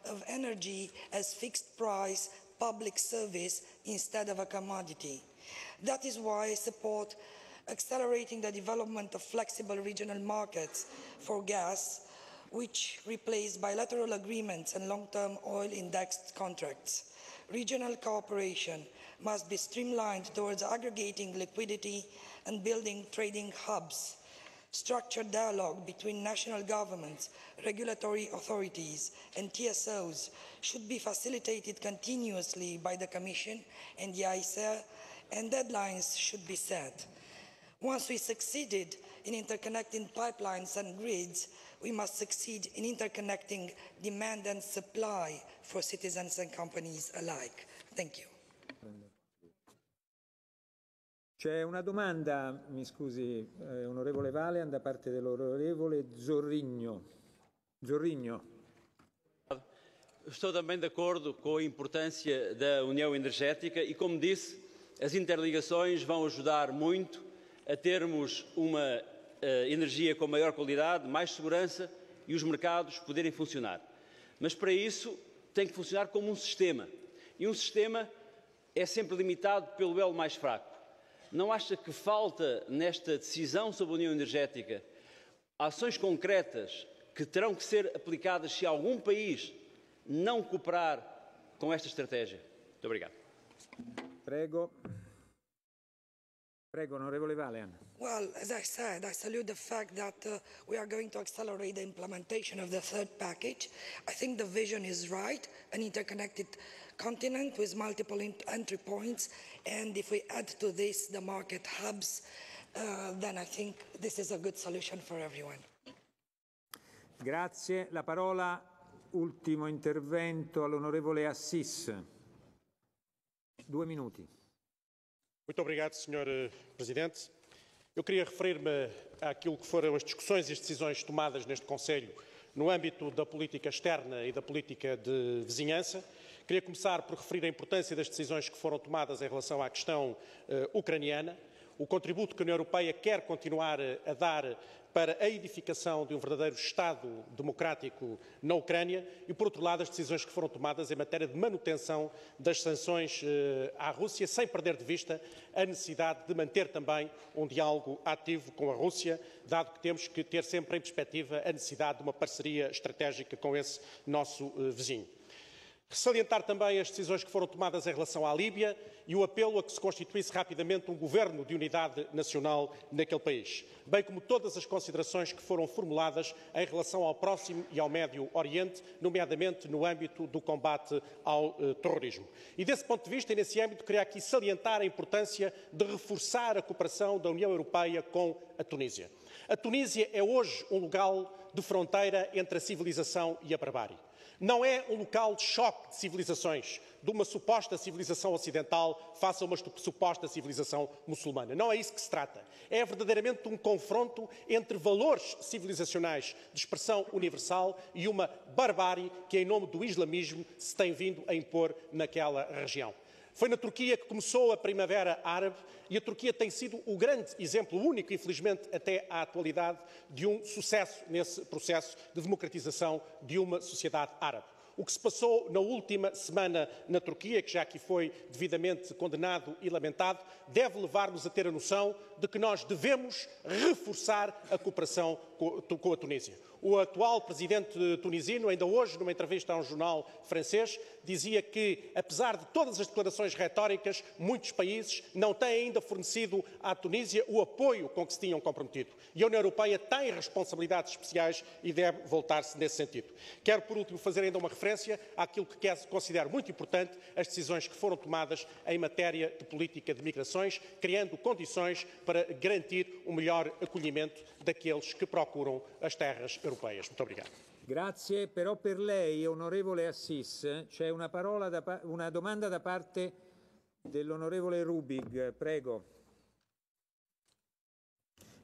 of energy as fixed price, public service instead of a commodity. That is why I support accelerating the development of flexible regional markets for gas, which replace bilateral agreements and long-term oil-indexed contracts. Regional cooperation must be streamlined towards aggregating liquidity and building trading hubs. Structured dialogue between national governments, regulatory authorities, and TSOs should be facilitated continuously by the Commission and the ICER, and deadlines should be set. Once we succeeded in interconnecting pipelines and grids, we must succeed in interconnecting demand and supply for citizens and companies alike. Thank you. C'è una domanda, mi scusi, onorevole Vălean, da parte dell'onorevole Zorrinho. Zorrinho. Estou também de acordo com a importância da União Energética e, como disse, as interligações vão ajudar muito a termos uma energia com maior qualidade, mais segurança e os mercados poderem funcionar. Mas para isso tem que funcionar como um sistema. E um sistema é sempre limitado pelo elo mais fraco. Não acha que falta, nesta decisão sobre a União Energética, ações concretas que terão que ser aplicadas se algum país não cooperar com esta estratégia? Muito obrigado. Prego. Prego, onorevole Vălean. Well, as I said, I salute the fact that we are going to accelerate the implementation of the third package. I think the vision is right, an interconnected continent with multiple entry points, and if we add to this the market hubs, then I think this is a good solution for everyone. Grazie. La parola, ultimo intervento, all'onorevole Assis. 2 minuti. Muito obrigado, Sr. Presidente. Eu queria referir-me àquilo que foram as discussões e as decisões tomadas neste Conselho no âmbito da política externa e da política de vizinhança. Queria começar por referir a importância das decisões que foram tomadas em relação à questão ucraniana. o contributo que a União Europeia quer continuar a dar para a edificação de um verdadeiro Estado democrático na Ucrânia e, por outro lado, as decisões que foram tomadas em matéria de manutenção das sanções à Rússia, sem perder de vista a necessidade de manter também um diálogo ativo com a Rússia, dado que temos que ter sempre em perspectiva a necessidade de uma parceria estratégica com esse nosso vizinho. Salientar também as decisões que foram tomadas em relação à Líbia e o apelo a que se constituísse rapidamente um governo de unidade nacional naquele país, bem como todas as considerações que foram formuladas em relação ao Próximo e ao Médio Oriente, nomeadamente no âmbito do combate ao terrorismo. E desse ponto de vista, e nesse âmbito, queria aqui salientar a importância de reforçar a cooperação da União Europeia com a Tunísia. A Tunísia é hoje um lugar de fronteira entre a civilização e a barbárie. Não é um local de choque de civilizações, de uma suposta civilização ocidental face a uma suposta civilização muçulmana. Não é isso que se trata. É verdadeiramente um confronto entre valores civilizacionais de expressão universal e uma barbárie que, em nome do islamismo, se tem vindo a impor naquela região. Foi na Turquia que começou a Primavera Árabe e a Turquia tem sido o grande exemplo, único, infelizmente, até à atualidade, de um sucesso nesse processo de democratização de uma sociedade árabe. O que se passou na última semana na Turquia, que já aqui foi devidamente condenado e lamentado, deve levar-nos a ter a noção de que nós devemos reforçar a cooperação com a Tunísia. O atual presidente tunisino, ainda hoje, numa entrevista a um jornal francês, dizia que, apesar de todas as declarações retóricas, muitos países não têm ainda fornecido à Tunísia o apoio com que se tinham comprometido. E a União Europeia tem responsabilidades especiais e deve voltar-se nesse sentido. Quero, por último, fazer ainda uma referência àquilo que considero muito importante, as decisões que foram tomadas em matéria de política de migrações, criando condições para garantir o melhor acolhimento daqueles que procuram as terras europeias. Muito obrigado. Grazie, però per lei, onorevole Assis, c'è una domanda da parte dell'onorevole Rubig. Prego.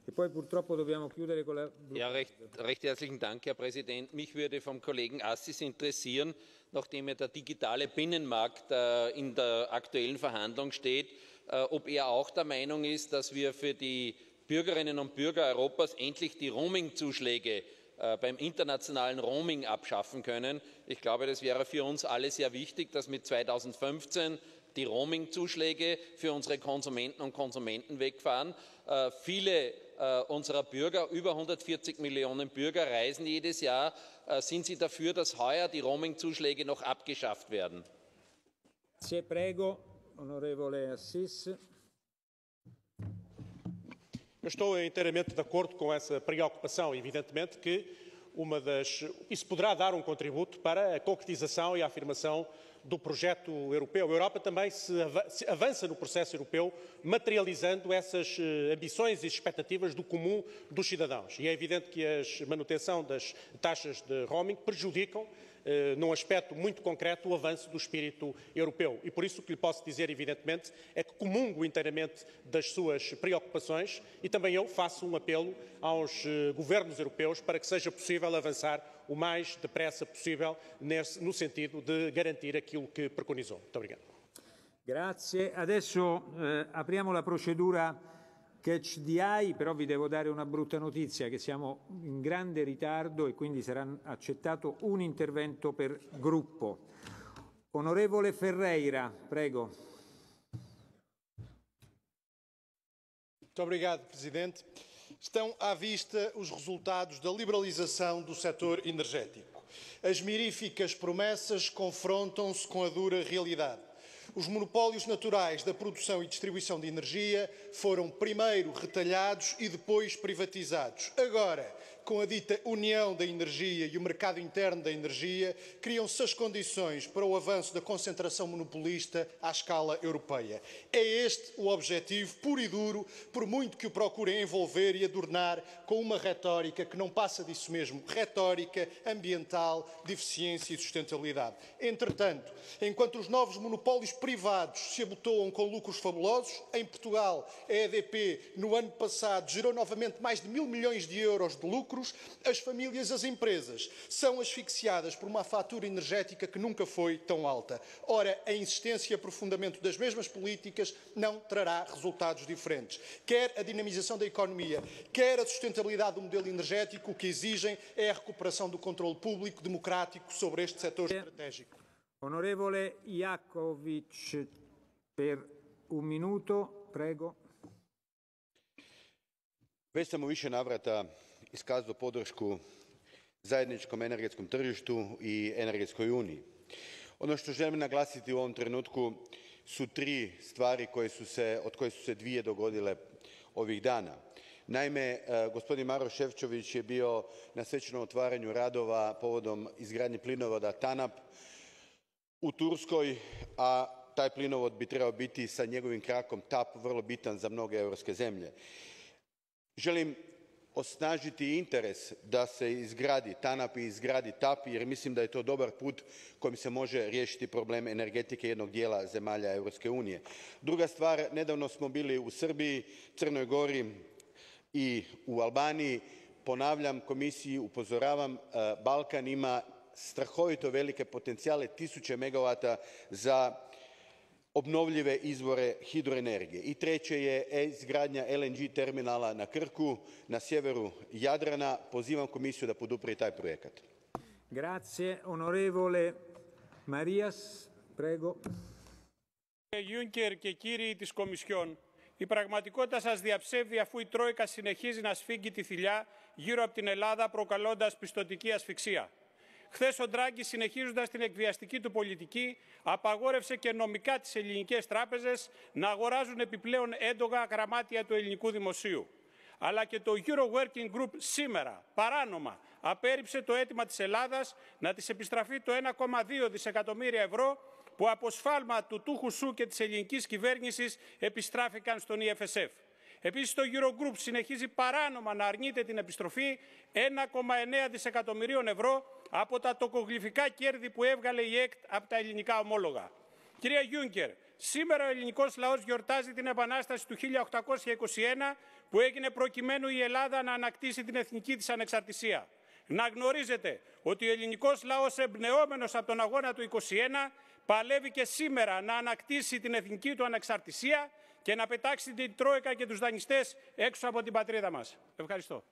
E poi purtroppo dobbiamo chiudere con la... Ja, recht herzlichen Dank, Herr Präsident. Mich würde vom Kollegen Assis interessieren, nachdem ja der digitale Binnenmarkt in der aktuellen Verhandlung steht, ob er auch der Meinung ist, dass wir für die Bürgerinnen und Bürger Europas endlich die Roaming-Zuschläge beim internationalen Roaming abschaffen können. Ich glaube, das wäre für uns alle sehr wichtig, dass mit 2015 die Roaming-Zuschläge für unsere Konsumenten und Konsumenten wegfahren. Viele unserer Bürger, über 140 Millionen Bürger, reisen jedes Jahr. Sind Sie dafür, dass heuer die Roaming-Zuschläge noch abgeschafft werden? Grazie, prego, onorevole Assis. Eu estou inteiramente de acordo com essa preocupação. Evidentemente que isso poderá dar um contributo para a concretização e a afirmação do projeto europeu. A Europa também se avança no processo europeu, materializando essas ambições e expectativas do comum dos cidadãos. E é evidente que a manutenção das taxas de roaming prejudicam, num aspecto muito concreto, o avanço do espírito europeu. E por isso o que lhe posso dizer, evidentemente, é que comungo inteiramente das suas preocupações e também eu faço um apelo aos governos europeus para que seja possível avançar o mais depressa possível no sentido de garantir aquilo que preconizou. Muito obrigado. Grazie. Adesso apriamo la procedura Catch the Eye, però vi devo dare una brutta notizia, che siamo in grande ritardo e quindi sarà accettato un intervento per gruppo. Onorevole Ferreira, prego. Muito obrigado, Presidente. Estão à vista os resultados da liberalização do setor energético. As miríficas promessas confrontam-se com a dura realidade. Os monopólios naturais da produção e distribuição de energia foram primeiro retalhados e depois privatizados. Agora, com a dita União da Energia e o mercado interno da energia, criam-se as condições para o avanço da concentração monopolista à escala europeia. É este o objetivo puro e duro, por muito que o procurem envolver e adornar com uma retórica que não passa disso mesmo, retórica ambiental, de eficiência e sustentabilidade. Entretanto, enquanto os novos monopólios privados se abotoam com lucros fabulosos, em Portugal a EDP, no ano passado, gerou novamente mais de 1.000 milhões de euros de lucro, lucros, as famílias, as empresas são asfixiadas por uma fatura energética que nunca foi tão alta. Ora, a insistência e aprofundamento das mesmas políticas não trará resultados diferentes. Quer a dinamização da economia, quer a sustentabilidade do modelo energético, o que exigem é a recuperação do controle público democrático sobre este setor estratégico. Onorevole Jakovic, per un minuto, prego. Već sam u više navrata iskazao podršku zajedničkom energetskom tržištu i energetskoj uniji. Ono što želim naglasiti u ovom trenutku su tri stvari od koje su se dvije dogodile ovih dana. Naime, gospodin Maroš Šefčovič je bio na svečanom otvaranju radova povodom izgradnje plinovoda TANAP u Turskoj, a taj plinovod bi trebao biti sa njegovim krakom TAP vrlo bitan za mnoge europske zemlje. Želim osnažiti interes da se izgradi TANAP i izgradi TAP, jer mislim da je to dobar put kojim se može riješiti problem energetike jednog dijela zemalja Europske unije. Druga stvar, nedavno smo bili u Srbiji, Crnoj Gori i u Albaniji. Ponavljam Komisiji, upozoravam, Balkan ima strahovito velike potencijale, tisuće megavata za obnovljive izvore hidroenergije. I treće je izgradnja LNG terminala na Krku, na sjeveru Jadrana. Pozivam Komisiju da podupre taj projekat. Grazie. Onorevole Marias, prego. Juncker και κύριοι της Κομισιόν, η πραγματικότητα σας διαψεύδει αφού η Τρόικα συνεχίζει να σφίγγει τη θηλιά γύρω από την Ελλάδα προκαλώντας πιστωτική ασφυξία. Χθες ο Ντράγκη, συνεχίζοντας την εκβιαστική του πολιτική, απαγόρευσε και νομικά τις ελληνικές τράπεζες να αγοράζουν επιπλέον έντογα γραμμάτια του ελληνικού δημοσίου. Αλλά και το Euro Working Group σήμερα, παράνομα, απέρριψε το αίτημα της Ελλάδας να της επιστραφεί το 1,2 δισεκατομμύρια ευρώ που από σφάλμα του τούχου σου και της ελληνικής κυβέρνησης επιστράφηκαν στον EFSF. Επίσης, το Eurogroup συνεχίζει παράνομα να αρνείται την επιστροφή 1,9 δισεκατομμυρίων ευρώ από τα τοκογλυφικά κέρδη που έβγαλε η ΕΚΤ από τα ελληνικά ομόλογα. Κυρία Γιούνκερ, σήμερα ο ελληνικός λαός γιορτάζει την Επανάσταση του 1821 που έγινε προκειμένου η Ελλάδα να ανακτήσει την εθνική της ανεξαρτησία. Να γνωρίζετε ότι ο ελληνικός λαός, εμπνεόμενος από τον αγώνα του 21, παλεύει και σήμερα να ανακτήσει την εθνική του ανεξαρτησία και να πετάξει την Τρόικα και τους δανειστές έξω από την πατρίδα μας. Ευχαριστώ.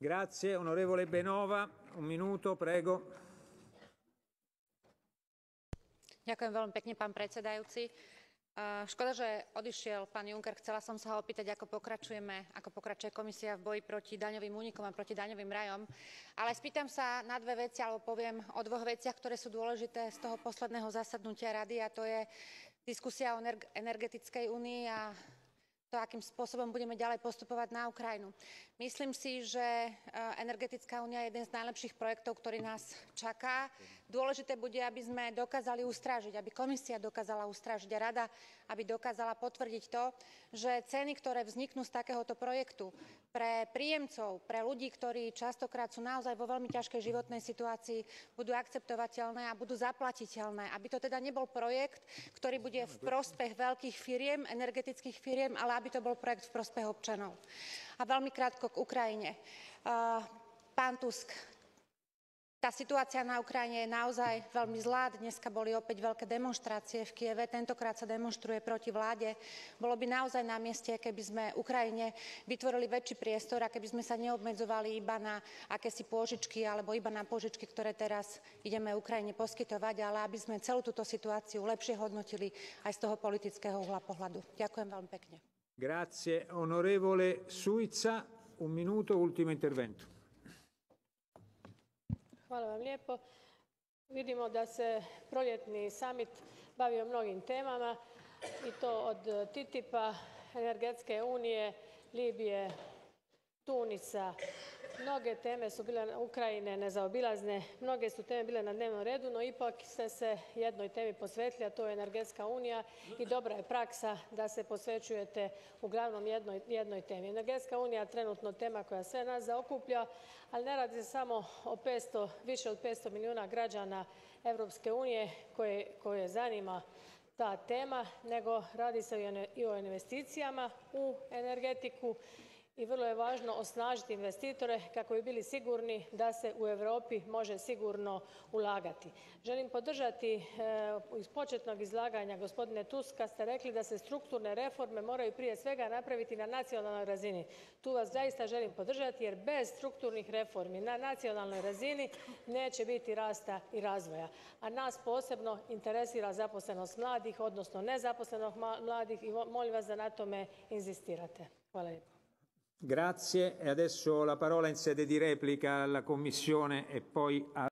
Grazie. Onorevole Benova, un minuto, prego. Ďakujem veľmi pekne, pán predsedajúci. Škoda, že odišiel pán Juncker. Chcela som sa ho opýtať, ako pokračuje komisia v boji proti daňovým únikom a proti daňovým rajom. Ale spýtam sa na dve veci, alebo poviem o dvoch veciach, ktoré sú dôležité z toho posledného zasadnutia rady, a to je diskusia o energetickej únii a to, akým spôsobom budeme ďalej postupovať na Ukrajinu. Myslím si, že energetická únia je jeden z najlepších projektov, ktorý nás čaká. Dôležité bude, aby sme dokázali ustrážiť, aby komisia dokázala ustrážiť a rada, aby dokázala potvrdiť to, že ceny, ktoré vzniknú z takéhoto projektu pre príjemcov, pre ľudí, ktorí častokrát sú naozaj vo veľmi ťažkej životnej situácii, budú akceptovateľné a budú zaplatiteľné. Aby to teda nebol projekt, ktorý bude v prospech veľkých firiem, energetických firiem, ale aby to bol projekt v prospech občanov. A veľmi krátko k Ukrajine. Pán Tusk, tá situácia na Ukrajine je naozaj veľmi zlá. Dneska boli opäť veľké demonštrácie v Kieve. Tentokrát sa demonštruje proti vláde. Bolo by naozaj na mieste, keby sme Ukrajine vytvorili väčší priestor a keby sme sa neobmedzovali iba na akési pôžičky alebo iba na pôžičky, ktoré teraz ideme Ukrajine poskytovať, ale aby sme celú túto situáciu lepšie hodnotili aj z toho politického uhla pohľadu. Ďakujem veľmi pekne. Grazie. Onorevole Suica, un minuto, ultimo intervento. Hvala vam lijepo. Vidimo da se proljetni summit bavio mnogim temama i to od TTIP-a, energetske unije, Libije, Tunisa. Mnoge teme su bile Ukrajine nezaobilazne, mnoge su teme bile na dnevnom redu, no ipak ste se jednoj temi posvetili, a to je energetska unija i dobra je praksa da se posvećujete uglavnom jednoj temi. Energetska unija je trenutno tema koja sve nas zaokuplja, ali ne radi se samo o više od 500 milijuna građana Europske unije koje zanima ta tema, nego radi se i o investicijama u energetiku i vrlo je važno osnažiti investitore kako bi bili sigurni da se u Europi može sigurno ulagati. Želim podržati iz početnog izlaganja gospodine Tuska ste rekli da se strukturne reforme moraju prije svega napraviti na nacionalnoj razini. Tu vas zaista želim podržati jer bez strukturnih reformi na nacionalnoj razini neće biti rasta i razvoja. A nas posebno interesira zaposlenost mladih, odnosno nezaposlenost mladih i molim vas da na tome inzistirate. Hvala lijepo. Grazie. E adesso la parola in sede di replica alla Commissione e poi a